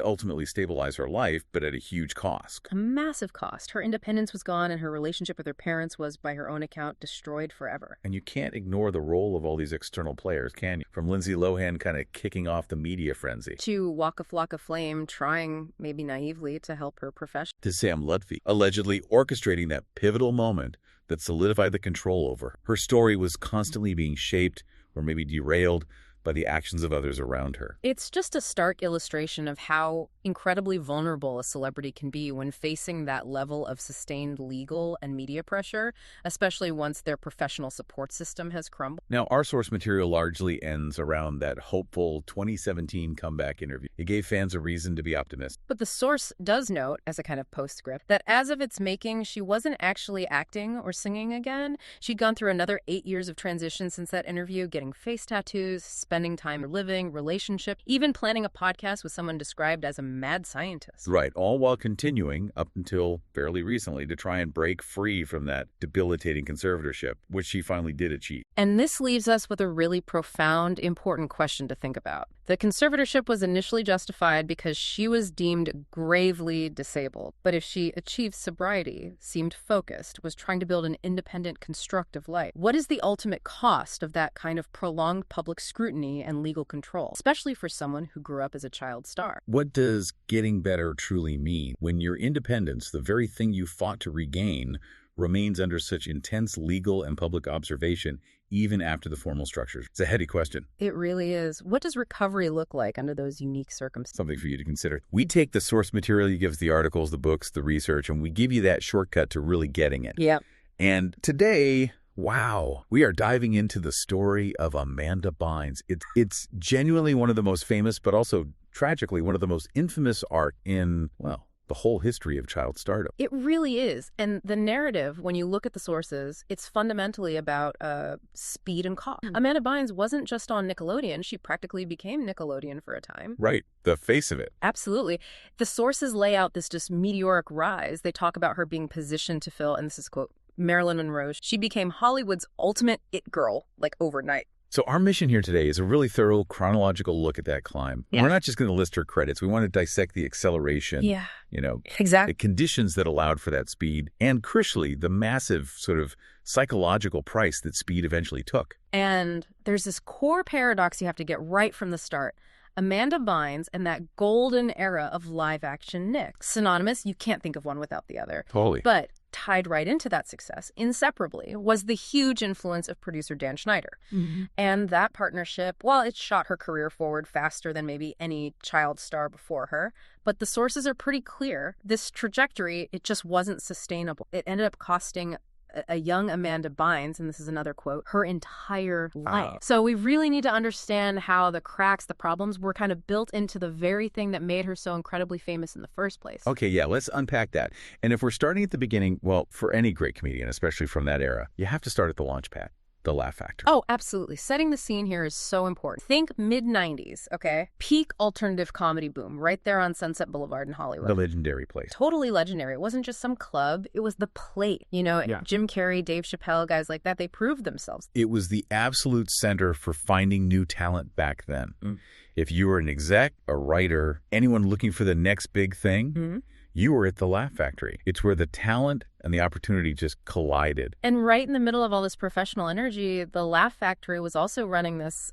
[SPEAKER 1] ultimately stabilize her life, but at a huge cost.
[SPEAKER 2] A massive cost. Her independence was gone, and her relationship with her parents was, by her own account, destroyed forever.
[SPEAKER 1] And you can't ignore the role of all these external players, can you? From Lindsay Lohan kind of kicking off the media frenzy,
[SPEAKER 2] to Waka Flocka Flame trying, maybe naively, to help her profession,
[SPEAKER 1] to Sam Ludwig allegedly orchestrating that pivotal moment that solidified the control over her. Her story was constantly being shaped or maybe derailed by the actions of others around her.
[SPEAKER 2] It's just a stark illustration of how incredibly vulnerable a celebrity can be when facing that level of sustained legal and media pressure, especially once their professional support system has crumbled.
[SPEAKER 1] Now, our source material largely ends around that hopeful 2017 comeback interview. It gave fans a reason to be optimistic.
[SPEAKER 2] But the source does note, as a kind of postscript, that as of its making, she wasn't actually acting or singing again. She'd gone through another 8 years of transition since that interview, getting face tattoos, spending time living, relationship, even planning a podcast with someone described as a mad scientist.
[SPEAKER 1] Right, all while continuing, up until fairly recently, to try and break free from that debilitating conservatorship, which she finally did achieve.
[SPEAKER 2] And this leaves us with a really profound, important question to think about. The conservatorship was initially justified because she was deemed gravely disabled. But if she achieved sobriety, seemed focused, was trying to build an independent, constructive life, what is the ultimate cost of that kind of prolonged public scrutiny and legal control, especially for someone who grew up as a child star?
[SPEAKER 1] What does getting better truly mean when your independence, the very thing you fought to regain, remains under such intense legal and public observation even after the formal structures? It's a heady question.
[SPEAKER 2] It really is. What does recovery look like under those unique circumstances?
[SPEAKER 1] Something for you to consider. We take the source material you give us, the articles, the books, the research, and we give you that shortcut to really getting it.
[SPEAKER 2] Yep.
[SPEAKER 1] And today, wow, we are diving into the story of Amanda Bynes. It's genuinely one of the most famous, but also tragically one of the most infamous arc in, well, the whole history of child stardom.
[SPEAKER 2] It really is. And the narrative, when you look at the sources, it's fundamentally about speed and cost. Amanda Bynes wasn't just on Nickelodeon. She practically became Nickelodeon for a time.
[SPEAKER 1] Right. The face of it.
[SPEAKER 2] Absolutely. The sources lay out this just meteoric rise. They talk about her being positioned to fill, and this is quote, Marilyn Monroe. She became Hollywood's ultimate it girl, like overnight.
[SPEAKER 1] So our mission here today is a really thorough chronological look at that climb. Yeah. We're not just going to list her credits. We want to dissect the acceleration,
[SPEAKER 2] exactly,
[SPEAKER 1] the conditions that allowed for that speed, and crucially, the massive sort of psychological price that speed eventually took.
[SPEAKER 2] And there's this core paradox you have to get right from the start. Amanda Bynes and that golden era of live-action Nick. Synonymous, you can't think of one without the other.
[SPEAKER 1] Totally.
[SPEAKER 2] But tied right into that success, inseparably, was the huge influence of producer Dan Schneider. Mm-hmm. And that partnership, while it shot her career forward faster than maybe any child star before her, but the sources are pretty clear. This trajectory, it just wasn't sustainable. It ended up costing a young Amanda Bynes, and this is another quote, her entire life. So we really need to understand how the cracks, the problems were kind of built into the very thing that made her so incredibly famous in the first place.
[SPEAKER 1] Okay, yeah, let's unpack that. And if we're starting at the beginning, well, for any great comedian, especially from that era, you have to start at the launch pad. the Laugh Factory.
[SPEAKER 2] Oh, absolutely. Setting the scene here is so important. Think mid-90s, okay? Peak alternative comedy boom right there on Sunset Boulevard in Hollywood.
[SPEAKER 1] The legendary place.
[SPEAKER 2] Totally legendary. It wasn't just some club. It was the Plate. You know, Jim Carrey, Dave Chappelle, guys like that, they proved themselves.
[SPEAKER 1] It was the absolute center for finding new talent back then. If you were an exec, a writer, anyone looking for the next big thing, you were at the Laugh Factory. It's where the talent and the opportunity just collided.
[SPEAKER 2] And right in the middle of all this professional energy, the Laugh Factory was also running this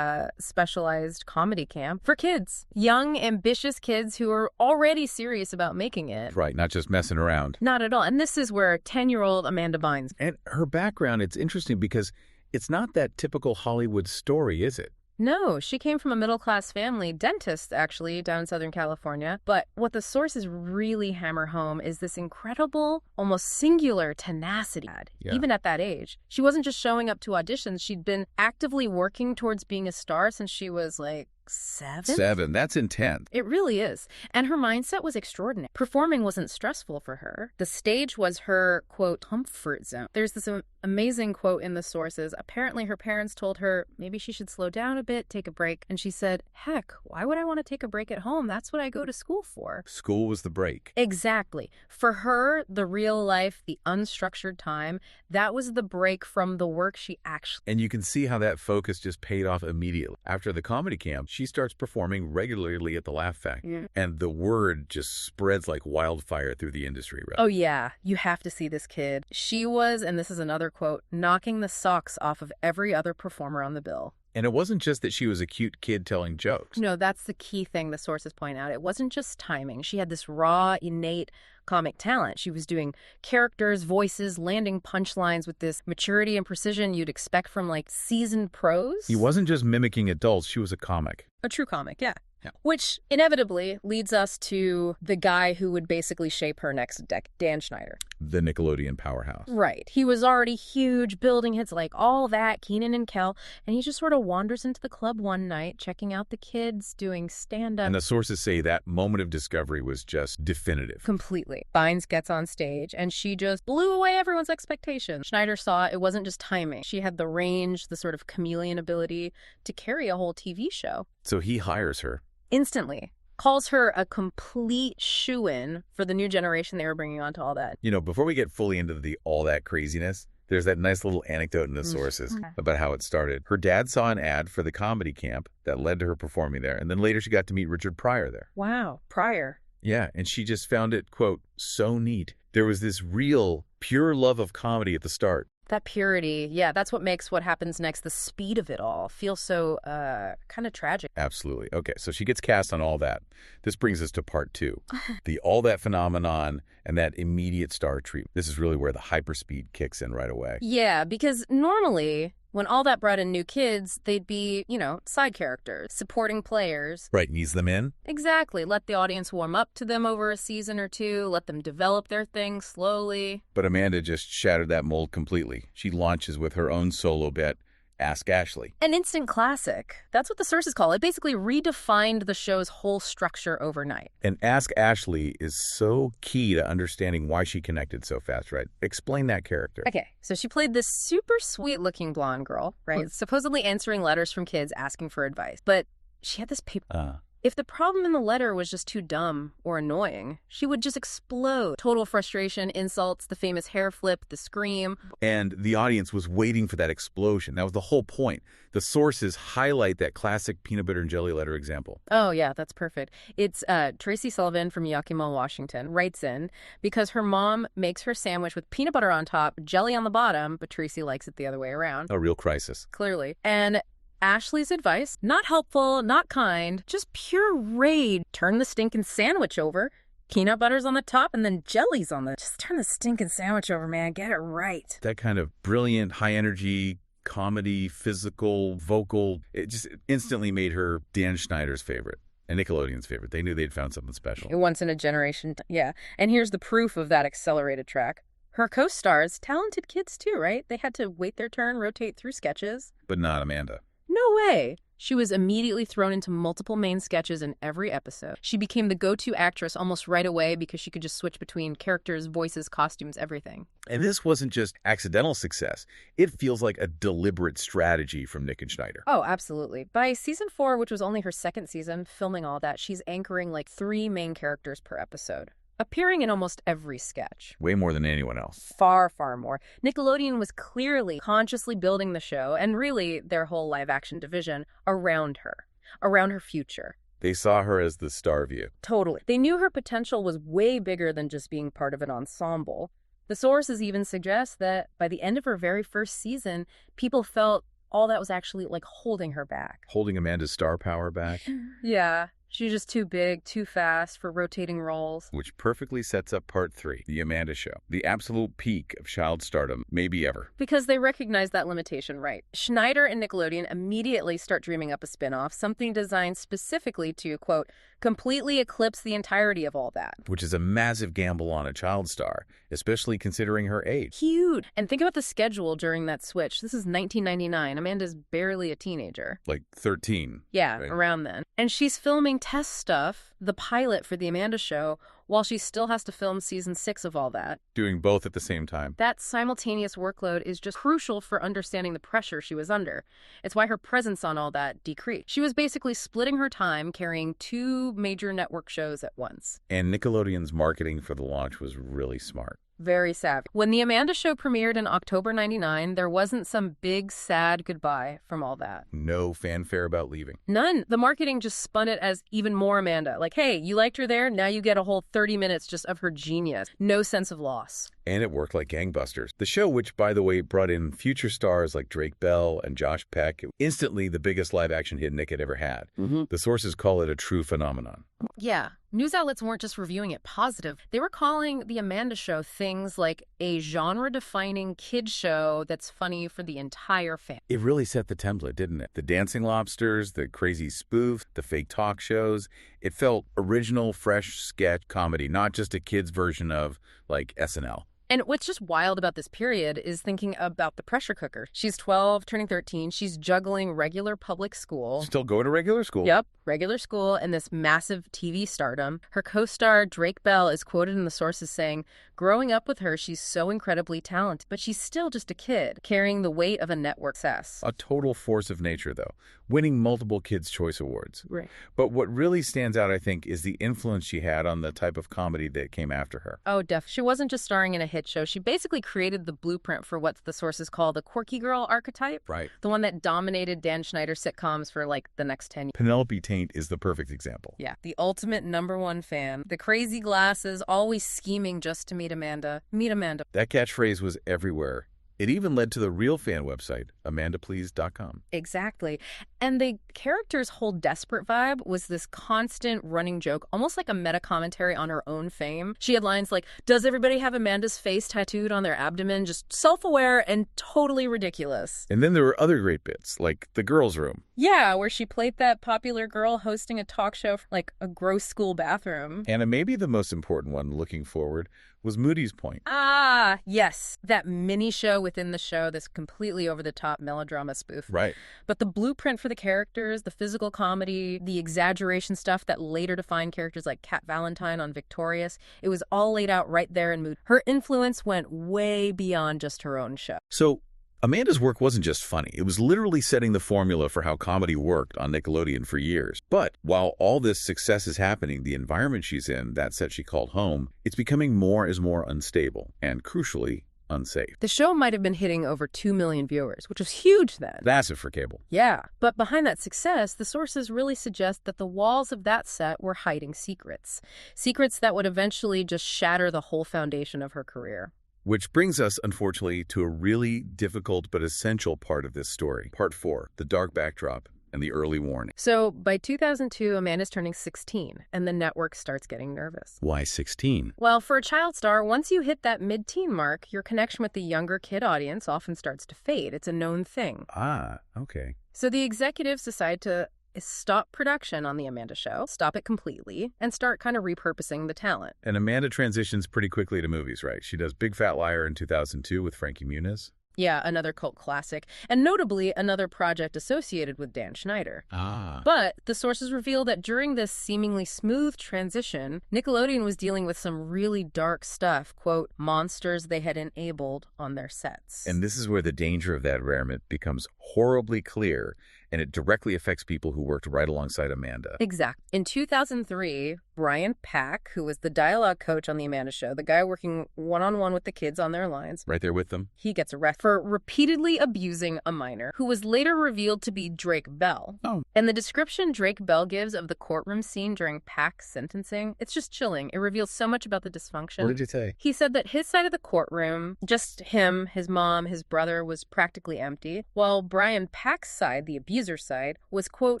[SPEAKER 2] specialized comedy camp for kids. Young, ambitious kids who are already serious about making it.
[SPEAKER 1] Right, not just messing around.
[SPEAKER 2] Not at all. And this is where 10-year-old Amanda Bynes.
[SPEAKER 1] And her background, it's interesting because it's not that typical Hollywood story, is it?
[SPEAKER 2] No, she came from a middle-class family, dentist, actually, down in Southern California. But what the sources really hammer home is this incredible, almost singular tenacity, even at that age. She wasn't just showing up to auditions. She'd been actively working towards being a star since she was, like, 7?
[SPEAKER 1] 7. That's intense.
[SPEAKER 2] It really is. And her mindset was extraordinary. Performing wasn't stressful for her. The stage was her, quote, comfort zone. There's this amazing quote in the sources. Apparently her parents told her maybe she should slow down a bit, take a break. And she said, heck, why would I want to take a break at home? That's what I go to school for.
[SPEAKER 1] School was the break.
[SPEAKER 2] Exactly. For her, the real life, the unstructured time, that was the break from the work she actually...
[SPEAKER 1] And you can see how that focus just paid off immediately. After the comedy camp, she starts performing regularly at the Laugh Factory. And the word just spreads like wildfire through the industry. Right?
[SPEAKER 2] Oh, yeah. You have to see this kid. She was, and this is another quote, knocking the socks off of every other performer on the bill.
[SPEAKER 1] And it wasn't just that she was a cute kid telling jokes.
[SPEAKER 2] No, that's the key thing the sources point out. It wasn't just timing. She had this raw, innate comic talent. She was doing characters, voices, landing punchlines with this maturity and precision you'd expect from, like, seasoned pros.
[SPEAKER 1] He wasn't just mimicking adults. She was a comic.
[SPEAKER 2] A true comic, yeah. Which inevitably leads us to the guy who would basically shape her next decade, Dan Schneider.
[SPEAKER 1] The Nickelodeon powerhouse.
[SPEAKER 2] Right. He was already huge, building hits like All That, Kenan and Kel, and he just sort of wanders into the club one night, checking out the kids, doing stand-up.
[SPEAKER 1] And the sources say that moment of discovery was just definitive.
[SPEAKER 2] Completely. Bynes gets on stage, and she just blew away everyone's expectations. Schneider saw it wasn't just timing. She had the range, the sort of chameleon ability to carry a whole TV show.
[SPEAKER 1] So he hires her.
[SPEAKER 2] Instantly. Calls her a complete shoo-in for the new generation they were bringing on to All That.
[SPEAKER 1] You know, before we get fully into the All That craziness, there's that nice little anecdote in the sources about how it started. Her dad saw an ad for the comedy camp that led to her performing there, and then later she got to meet Richard Pryor there.
[SPEAKER 2] Wow, Pryor.
[SPEAKER 1] Yeah, and she just found it, quote, so neat. There was this real, pure love of comedy at the start.
[SPEAKER 2] That purity, yeah, that's what makes what happens next, the speed of it all, feel so kind of tragic.
[SPEAKER 1] Absolutely. Okay, so she gets cast on All That. This brings us to part 2, the All That phenomenon and that immediate star treatment. This is really where the hyperspeed kicks in right away.
[SPEAKER 2] Yeah, because normally when All That brought in new kids, they'd be, you know, side characters, supporting players.
[SPEAKER 1] Right, ease them in.
[SPEAKER 2] Exactly. Let the audience warm up to them over a season or two, let them develop their thing slowly.
[SPEAKER 1] But Amanda just shattered that mold completely. She launches with her own solo bit, Ask Ashley.
[SPEAKER 2] An instant classic. That's what the sources call it. It basically redefined the show's whole structure overnight.
[SPEAKER 1] And Ask Ashley is so key to understanding why she connected so fast, right? Explain that character.
[SPEAKER 2] Okay, so she played this super sweet-looking blonde girl, right? Supposedly answering letters from kids asking for advice. But she had this paper... If the problem in the letter was just too dumb or annoying, she would just explode. Total frustration, insults, the famous hair flip, the scream.
[SPEAKER 1] And the audience was waiting for that explosion. That was the whole point. The sources highlight that classic peanut butter and jelly letter example.
[SPEAKER 2] Oh, yeah, that's perfect. It's Tracy Sullivan from Yakima, Washington, writes in, because her mom makes her sandwich with peanut butter on top, jelly on the bottom, but Tracy likes it the other way around.
[SPEAKER 1] A real crisis.
[SPEAKER 2] Clearly. And Ashley's advice, not helpful, not kind, just pure rage. Turn the stinking sandwich over. Peanut butter's on the top and then jelly's on the... Just turn the stinking sandwich over, man. Get it right.
[SPEAKER 1] That kind of brilliant, high energy, comedy, physical, vocal, it just instantly made her Dan Schneider's favorite. And Nickelodeon's favorite. They knew they'd found something special.
[SPEAKER 2] Once in a generation. Yeah. And here's the proof of that accelerated track. Her co-stars, talented kids too, right? They had to wait their turn, rotate through sketches.
[SPEAKER 1] But not Amanda.
[SPEAKER 2] No way! She was immediately thrown into multiple main sketches in every episode. She became the go-to actress almost right away because she could just switch between characters, voices, costumes, everything.
[SPEAKER 1] And this wasn't just accidental success. It feels like a deliberate strategy from Nick and Schneider.
[SPEAKER 2] Oh, absolutely. By season 4, which was only her second season, filming all that, she's anchoring like 3 main characters per episode, appearing in almost every sketch.
[SPEAKER 1] Way more than anyone else.
[SPEAKER 2] Far, far more. Nickelodeon was clearly consciously building the show, and really their whole live-action division, around her future.
[SPEAKER 1] They saw her as the star view.
[SPEAKER 2] Totally. They knew her potential was way bigger than just being part of an ensemble. The sources even suggest that by the end of her very first season, people felt all that was actually like holding her back.
[SPEAKER 1] Holding Amanda's star power back.
[SPEAKER 2] Yeah. She's just too big, too fast for rotating roles.
[SPEAKER 1] Which perfectly sets up part 3, The Amanda Show. The absolute peak of child stardom, maybe ever.
[SPEAKER 2] Because they recognize that limitation, right? Schneider and Nickelodeon immediately start dreaming up a spin-off, something designed specifically to, quote, completely eclipse the entirety of all that.
[SPEAKER 1] Which is a massive gamble on a child star, especially considering her age.
[SPEAKER 2] Huge. And think about the schedule during that switch. This is 1999. Amanda's barely a teenager.
[SPEAKER 1] Like 13.
[SPEAKER 2] Yeah,
[SPEAKER 1] right?
[SPEAKER 2] Around then. And she's filming test stuff, the pilot for The Amanda Show, while she still has to film season 6 of all that.
[SPEAKER 1] Doing both at the same time.
[SPEAKER 2] That simultaneous workload is just crucial for understanding the pressure she was under. It's why her presence on all that decreased. She was basically splitting her time carrying 2 major network shows at once.
[SPEAKER 1] And Nickelodeon's marketing for the launch was really smart.
[SPEAKER 2] Very savvy. When The Amanda Show premiered in October 99, there wasn't some big, sad goodbye from all that.
[SPEAKER 1] No fanfare about leaving.
[SPEAKER 2] None. The marketing just spun it as even more Amanda. Like, hey, you liked her there, now you get a whole 30 minutes just of her genius. No sense of loss.
[SPEAKER 1] And it worked like gangbusters. The show, which, by the way, brought in future stars like Drake Bell and Josh Peck, instantly the biggest live-action hit Nick had ever had. The sources call it a true phenomenon.
[SPEAKER 2] Yeah. News outlets weren't just reviewing it positive. They were calling The Amanda Show things like a genre-defining kids show that's funny for the entire family.
[SPEAKER 1] It really set the template, didn't it? The dancing lobsters, the crazy spoof, the fake talk shows. It felt original, fresh sketch comedy, not just a kid's version of, like, SNL.
[SPEAKER 2] And what's just wild about this period is thinking about the pressure cooker. She's 12, turning 13. She's juggling regular public school.
[SPEAKER 1] Still going to regular school.
[SPEAKER 2] Yep, regular school and this massive TV stardom. Her co-star, Drake Bell, is quoted in the sources saying, growing up with her, she's so incredibly talented, but she's still just a kid, carrying the weight of a network success.
[SPEAKER 1] A total force of nature, though, winning multiple Kids' Choice Awards.
[SPEAKER 2] Right.
[SPEAKER 1] But what really stands out, I think, is the influence she had on the type of comedy that came after her.
[SPEAKER 2] Oh, She wasn't just starring in a hit show. She basically created the blueprint for what the sources call the quirky girl archetype.
[SPEAKER 1] Right.
[SPEAKER 2] The one that dominated Dan Schneider sitcoms for like the next 10 years.
[SPEAKER 1] Penelope Taint is the perfect example.
[SPEAKER 2] Yeah. The ultimate #1 fan. The crazy glasses, always scheming just to meet Amanda. Meet Amanda.
[SPEAKER 1] That catchphrase was everywhere. It even led to the real fan website, amandaplease.com.
[SPEAKER 2] Exactly. And the character's whole desperate vibe was this constant running joke, almost like a meta-commentary on her own fame. She had lines like, does everybody have Amanda's face tattooed on their abdomen? Just self-aware and totally ridiculous.
[SPEAKER 1] And then there were other great bits, like the girls' room.
[SPEAKER 2] Yeah, where she played that popular girl hosting a talk show from like a gross school bathroom.
[SPEAKER 1] And maybe the most important one looking forward was Moody's Point.
[SPEAKER 2] Ah, yes. That mini show within the show, this completely over-the-top melodrama spoof.
[SPEAKER 1] Right.
[SPEAKER 2] But the blueprint for the characters, the physical comedy, the exaggeration stuff that later defined characters like Kat Valentine on Victorious, it was all laid out right there in Moody. Her influence went way beyond just her own show.
[SPEAKER 1] So Amanda's work wasn't just funny. It was literally setting the formula for how comedy worked on Nickelodeon for years. But while all this success is happening, the environment she's in, that set she called home, it's becoming more and more unstable and, crucially, unsafe.
[SPEAKER 2] The show might have been hitting over 2 million viewers, which was huge then.
[SPEAKER 1] Massive for cable.
[SPEAKER 2] Yeah, but behind that success, the sources really suggest that the walls of that set were hiding secrets. Secrets that would eventually just shatter the whole foundation of her career.
[SPEAKER 1] Which brings us, unfortunately, to a really difficult but essential part of this story. Part 4, the dark backdrop and the early warning.
[SPEAKER 2] So by 2002, Amanda's turning 16, and the network starts getting nervous.
[SPEAKER 1] Why 16?
[SPEAKER 2] Well, for a child star, once you hit that mid-teen mark, your connection with the younger kid audience often starts to fade. It's a known thing.
[SPEAKER 1] Ah, okay.
[SPEAKER 2] So the executives decide to stop production on The Amanda Show, stop it completely, and start kind of repurposing the talent.
[SPEAKER 1] And Amanda transitions pretty quickly to movies, right? She does Big Fat Liar in 2002 with Frankie Muniz.
[SPEAKER 2] Yeah, another cult classic, and notably another project associated with Dan Schneider.
[SPEAKER 1] Ah.
[SPEAKER 2] But the sources reveal that during this seemingly smooth transition, Nickelodeon was dealing with some really dark stuff, quote, monsters they had enabled on their sets.
[SPEAKER 1] And this is where the danger of that rarement becomes horribly clear, and it directly affects people who worked right alongside Amanda.
[SPEAKER 2] Exactly. In 2003, Brian Pack, who was the dialogue coach on The Amanda Show, the guy working one-on-one with the kids on their lines,
[SPEAKER 1] Right there with them?
[SPEAKER 2] he gets arrested for repeatedly abusing a minor, who was later revealed to be Drake Bell.
[SPEAKER 1] Oh.
[SPEAKER 2] And the description Drake Bell gives of the courtroom scene during Pack's sentencing, it's just chilling. It reveals so much about the dysfunction.
[SPEAKER 1] What did you say?
[SPEAKER 2] He said that his side of the courtroom, just him, his mom, his brother, was practically empty, while Brian Pack's side, the abuser side, was, quote,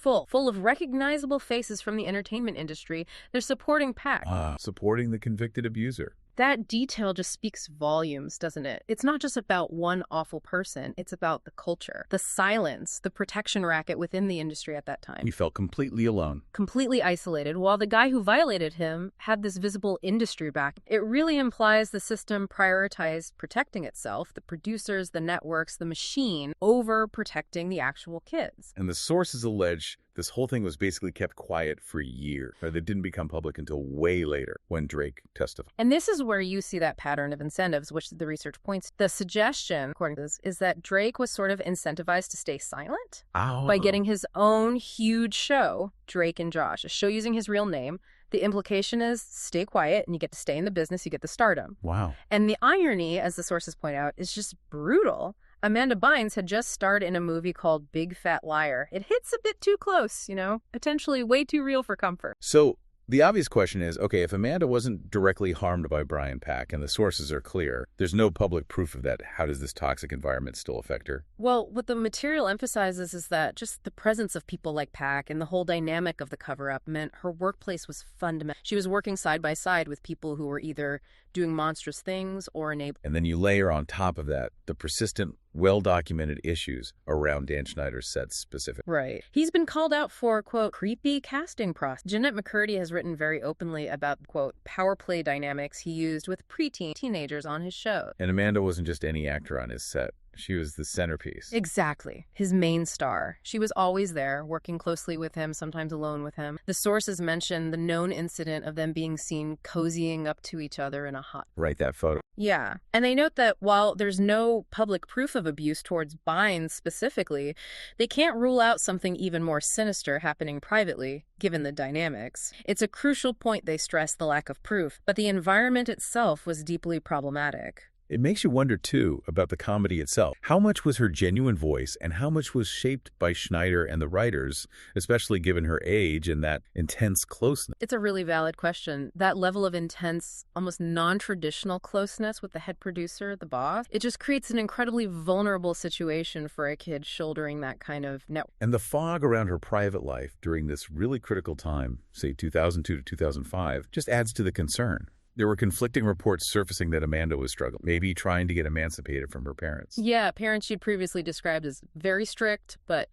[SPEAKER 2] full of recognizable faces from the entertainment industry. They're supporting Pack.
[SPEAKER 1] Supporting the convicted abuser.
[SPEAKER 2] That detail just speaks volumes, doesn't it? It's not just about one awful person. It's about the culture, the silence, the protection racket within the industry at that time.
[SPEAKER 1] He felt completely alone.
[SPEAKER 2] Completely isolated, while the guy who violated him had this visible industry back. It really implies the system prioritized protecting itself, the producers, the networks, the machine, over protecting the actual kids.
[SPEAKER 1] And the sources allege this whole thing was basically kept quiet for years. It didn't become public until way later when Drake testified.
[SPEAKER 2] And this is where you see that pattern of incentives, which the research points to. The suggestion, according to this, is that Drake was sort of incentivized to stay silent by getting his own huge show, Drake and Josh, a show using his real name. The implication is stay quiet and you get to stay in the business, you get the stardom.
[SPEAKER 1] Wow.
[SPEAKER 2] And the irony, as the sources point out, is just brutal. Amanda Bynes had just starred in a movie called Big Fat Liar. It hits a bit too close, potentially way too real for comfort.
[SPEAKER 1] So the obvious question is, okay, if Amanda wasn't directly harmed by Brian Pack and the sources are clear, there's no public proof of that. How does this toxic environment still affect her?
[SPEAKER 2] Well, what the material emphasizes is that just the presence of people like Pack and the whole dynamic of the cover-up meant her workplace was fundamental. She was working side by side with people who were either doing monstrous things or enabling.
[SPEAKER 1] And then you layer on top of that the persistent, well-documented issues around Dan Schneider's sets specifically.
[SPEAKER 2] Right. He's been called out for, quote, creepy casting process. Jeanette McCurdy has written very openly about, quote, power play dynamics he used with preteen teenagers on his show.
[SPEAKER 1] And Amanda wasn't just any actor on his set. She was the centerpiece.
[SPEAKER 2] Exactly. His main star. She was always there, working closely with him, sometimes alone with him. The sources mention the known incident of them being seen cozying up to each other in a hot...
[SPEAKER 1] Right, that photo.
[SPEAKER 2] Yeah. And they note that while there's no public proof of abuse towards Bynes specifically, they can't rule out something even more sinister happening privately, given the dynamics. It's a crucial point they stress, the lack of proof, but the environment itself was deeply problematic.
[SPEAKER 1] It makes you wonder, too, about the comedy itself. How much was her genuine voice and how much was shaped by Schneider and the writers, especially given her age and that intense closeness?
[SPEAKER 2] It's a really valid question. That level of intense, almost non-traditional closeness with the head producer, the boss, it just creates an incredibly vulnerable situation for a kid shouldering that kind of network.
[SPEAKER 1] And the fog around her private life during this really critical time, say 2002 to 2005, just adds to the concern. There were conflicting reports surfacing that Amanda was struggling, maybe trying to get emancipated from her parents.
[SPEAKER 2] Yeah, parents she'd previously described as very strict, but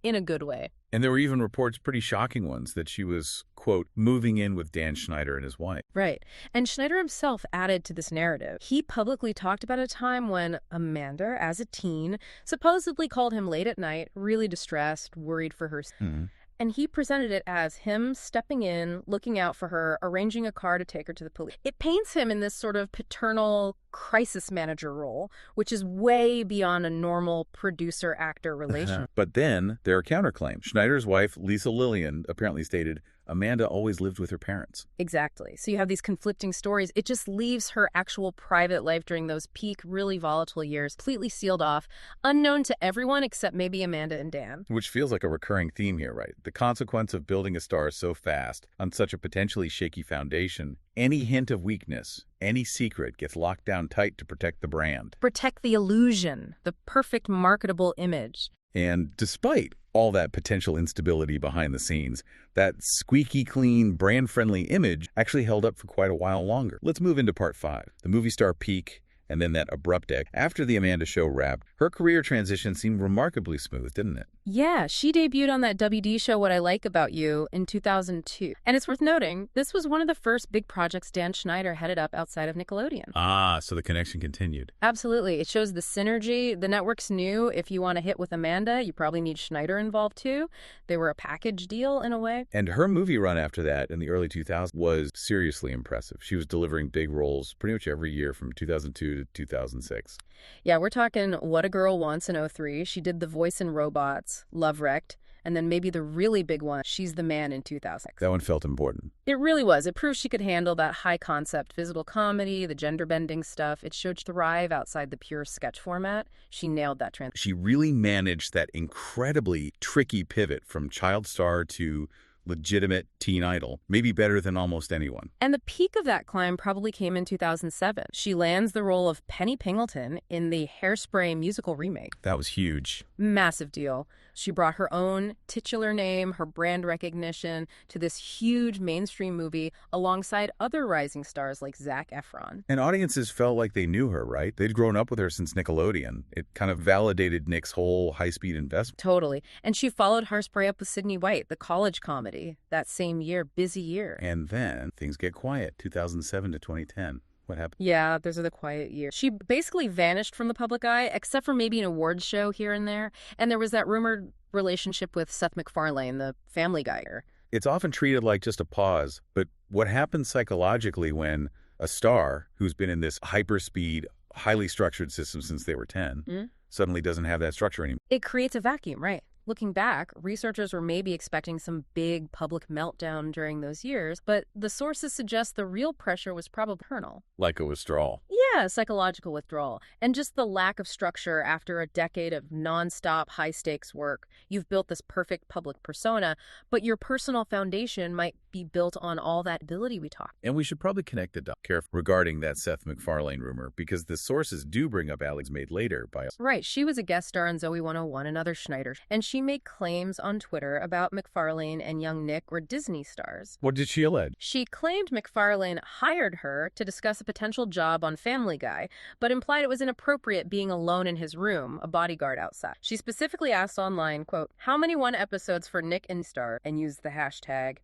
[SPEAKER 2] in a good way.
[SPEAKER 1] And there were even reports, pretty shocking ones, that she was, quote, moving in with Dan Schneider and his wife.
[SPEAKER 2] Right. And Schneider himself added to this narrative. He publicly talked about a time when Amanda, as a teen, supposedly called him late at night, really distressed, worried for her. Mm-hmm. And he presented it as him stepping in, looking out for her, arranging a car to take her to the police. It paints him in this sort of paternal crisis manager role, which is way beyond a normal producer-actor relationship.
[SPEAKER 1] But then there are counterclaims. Schneider's wife, Lisa Lillian, apparently stated, Amanda always lived with her parents.
[SPEAKER 2] Exactly. So you have these conflicting stories. It just leaves her actual private life during those peak, really volatile years completely sealed off, unknown to everyone except maybe Amanda and Dan.
[SPEAKER 1] Which feels like a recurring theme here, right? The consequence of building a star so fast on such a potentially shaky foundation. Any hint of weakness, any secret gets locked down tight to protect the brand.
[SPEAKER 2] Protect the illusion, the perfect marketable image.
[SPEAKER 1] And despite all that potential instability behind the scenes, that squeaky clean, brand-friendly image actually held up for quite a while longer. Let's move into part 5, the movie star peak, and then that abrupt end. After the Amanda Show wrapped, her career transition seemed remarkably smooth, didn't it?
[SPEAKER 2] Yeah, she debuted on that WD show What I Like About You in 2002. And it's worth noting, this was one of the first big projects Dan Schneider headed up outside of Nickelodeon.
[SPEAKER 1] Ah, so the connection continued.
[SPEAKER 2] Absolutely. It shows the synergy. The networks knew if you want to hit with Amanda, you probably need Schneider involved too. They were a package deal in a way.
[SPEAKER 1] And her movie run after that in the early 2000s was seriously impressive. She was delivering big roles pretty much every year from 2002 to 2006.
[SPEAKER 2] Yeah, we're talking What a Girl Wants in '03. She did The Voice in Robots, Love Wrecked, and then maybe the really big one, She's the Man in 2006.
[SPEAKER 1] That one felt important.
[SPEAKER 2] It really was. It proved she could handle that high-concept physical comedy, the gender-bending stuff. It showed thrive outside the pure sketch format. She nailed that transition.
[SPEAKER 1] She really managed that incredibly tricky pivot from child star to legitimate teen idol, maybe better than almost anyone.
[SPEAKER 2] And the peak of that climb probably came in 2007. She lands the role of Penny Pingleton in the Hairspray musical remake.
[SPEAKER 1] That was huge.
[SPEAKER 2] Massive deal. She brought her own titular name, her brand recognition to this huge mainstream movie alongside other rising stars like Zac Efron.
[SPEAKER 1] And audiences felt like they knew her, right? They'd grown up with her since Nickelodeon. It kind of validated Nick's whole high-speed investment.
[SPEAKER 2] Totally. And she followed Hairspray up with Sydney White, the college comedy, that same year, busy year.
[SPEAKER 1] And then things get quiet, 2007 to 2010. What happened?
[SPEAKER 2] Yeah, those are the quiet years. She basically vanished from the public eye, except for maybe an awards show here and there. And there was that rumored relationship with Seth MacFarlane, the Family Guy.
[SPEAKER 1] It's often treated like just a pause, but what happens psychologically when a star who's been in this hyperspeed, highly structured system since they were 10 suddenly doesn't have that structure anymore?
[SPEAKER 2] It creates a vacuum, right? Looking back, researchers were maybe expecting some big public meltdown during those years, but the sources suggest the real pressure was probably internal.
[SPEAKER 1] Like a withdrawal.
[SPEAKER 2] Yeah, psychological withdrawal. And just the lack of structure after a decade of nonstop high-stakes work. You've built this perfect public persona, but your personal foundation might be built on all that ability we talked.
[SPEAKER 1] And we should probably connect the dots regarding that Seth MacFarlane rumor, because the sources do bring up Alex made later by...
[SPEAKER 2] Right, she was a guest star on Zoe 101 and other Schneider, and she made claims on Twitter about MacFarlane and young Nick were Disney stars.
[SPEAKER 1] What did she allege?
[SPEAKER 2] She claimed MacFarlane hired her to discuss a potential job on Family Guy, but implied it was inappropriate being alone in his room, a bodyguard outside. She specifically asked online, quote, how many one episodes for Nick and Star, and used the hashtag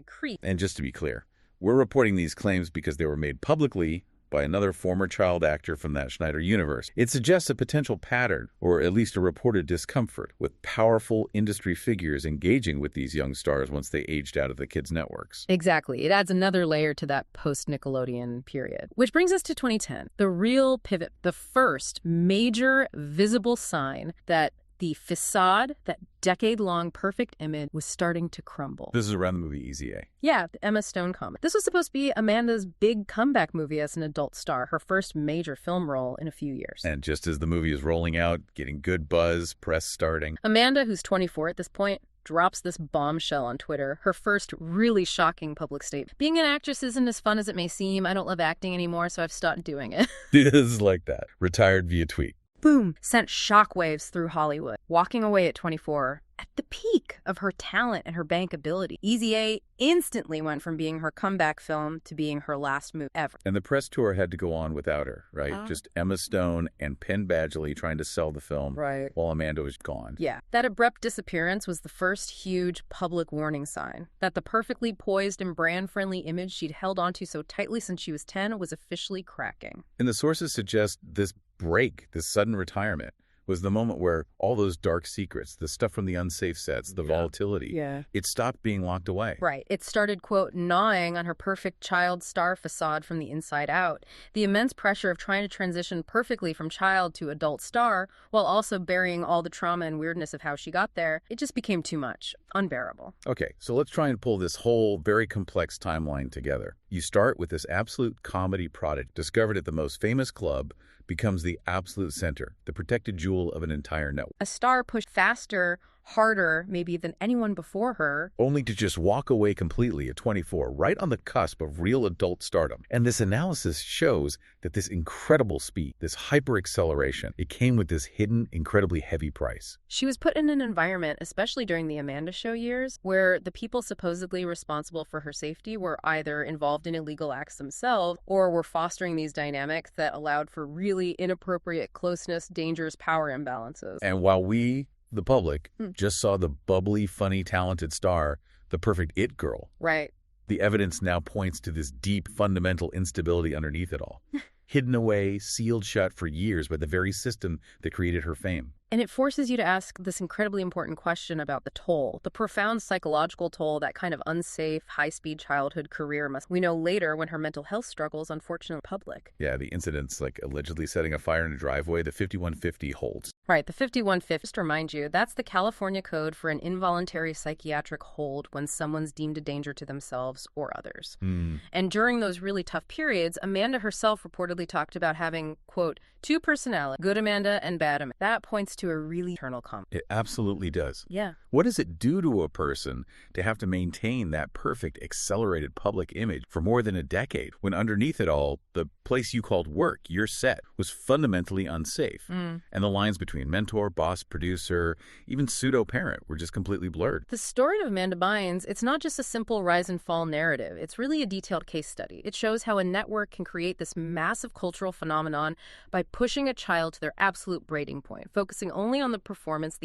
[SPEAKER 2] creep.
[SPEAKER 1] And just to be clear, we're reporting these claims because they were made publicly by another former child actor from that Schneider universe. It suggests a potential pattern, or at least a reported discomfort, with powerful industry figures engaging with these young stars once they aged out of the kids' networks.
[SPEAKER 2] Exactly. It adds another layer to that post-Nickelodeon period. Which brings us to 2010, the real pivot, the first major visible sign that the facade, that decade-long perfect image, was starting to crumble.
[SPEAKER 1] This is around the movie Easy A.
[SPEAKER 2] Yeah, the Emma Stone comic. This was supposed to be Amanda's big comeback movie as an adult star, her first major film role in a few years.
[SPEAKER 1] And just as the movie is rolling out, getting good buzz, press starting.
[SPEAKER 2] Amanda, who's 24 at this point, drops this bombshell on Twitter, her first really shocking public statement. Being an actress isn't as fun as it may seem. I don't love acting anymore, so I've stopped doing it.
[SPEAKER 1] It is like that. Retired via tweet.
[SPEAKER 2] Boom, sent shockwaves through Hollywood. Walking away at 24, at the peak of her talent and her bankability, Easy A instantly went from being her comeback film to being her last movie ever.
[SPEAKER 1] And the press tour had to go on without her, right? Just Emma Stone and Penn Badgley trying to sell the film while Amanda was gone.
[SPEAKER 2] Yeah. That abrupt disappearance was the first huge public warning sign that the perfectly poised and brand-friendly image she'd held onto so tightly since she was 10 was officially cracking.
[SPEAKER 1] And the sources suggest this break, this sudden retirement, was the moment where all those dark secrets, the stuff from the unsafe sets, the volatility, it stopped being locked away.
[SPEAKER 2] Right. It started, quote, gnawing on her perfect child star facade from the inside out. The immense pressure of trying to transition perfectly from child to adult star while also burying all the trauma and weirdness of how she got there, it just became too much. Unbearable.
[SPEAKER 1] Okay, so let's try and pull this whole very complex timeline together. You start with this absolute comedy product discovered at the most famous club, becomes the absolute center, the protected jewel of an entire network.
[SPEAKER 2] A star pushed faster, harder, maybe than anyone before her.
[SPEAKER 1] Only to just walk away completely at 24, right on the cusp of real adult stardom. And this analysis shows that this incredible speed, this hyper-acceleration, it came with this hidden, incredibly heavy price.
[SPEAKER 2] She was put in an environment, especially during the Amanda Show years, where the people supposedly responsible for her safety were either involved in illegal acts themselves or were fostering these dynamics that allowed for really inappropriate closeness, dangerous power imbalances.
[SPEAKER 1] And while we The public just saw the bubbly, funny, talented star, the perfect it girl.
[SPEAKER 2] Right.
[SPEAKER 1] The evidence now points to this deep, fundamental instability underneath it all. Hidden away, sealed shut for years by the very system that created her fame.
[SPEAKER 2] And it forces you to ask this incredibly important question about the toll, the profound psychological toll that kind of unsafe, high-speed childhood career must. We know later when her mental health struggles, unfortunately, public.
[SPEAKER 1] Yeah, the incidents like allegedly setting a fire in a driveway, the 5150 holds.
[SPEAKER 2] Right, the 5150, just to remind you, that's the California code for an involuntary psychiatric hold when someone's deemed a danger to themselves or others. And during those really tough periods, Amanda herself reportedly talked about having, quote, two personalities, good Amanda and bad Amanda. That points to a really eternal comment.
[SPEAKER 1] It absolutely does.
[SPEAKER 2] Yeah.
[SPEAKER 1] What does it do to a person to have to maintain that perfect, accelerated public image for more than a decade when underneath it all, the place you called work, your set, was fundamentally unsafe? And the lines between mentor, boss, producer, even pseudo-parent were just completely blurred.
[SPEAKER 2] The story of Amanda Bynes, it's not just a simple rise and fall narrative. It's really a detailed case study. It shows how a network can create this massive cultural phenomenon by pushing a child to their absolute breaking point, focusing only on the performance,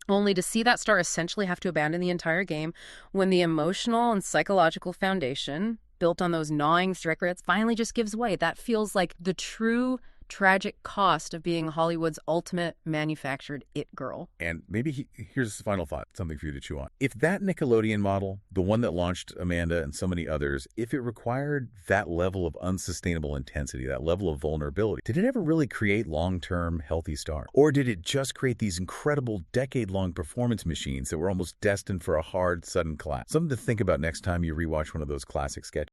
[SPEAKER 2] only to see that star essentially have to abandon the entire game when the emotional and psychological foundation built on those gnawing regrets finally just gives way. That feels like the true tragic cost of being Hollywood's ultimate manufactured it girl.
[SPEAKER 1] And maybe here's the final thought, something for you to chew on. If that Nickelodeon model, the one that launched Amanda and so many others, if it required that level of unsustainable intensity, that level of vulnerability, did it ever really create long-term healthy stars? Or did it just create these incredible decade-long performance machines that were almost destined for a hard, sudden collapse? Something to think about next time you rewatch one of those classic sketches.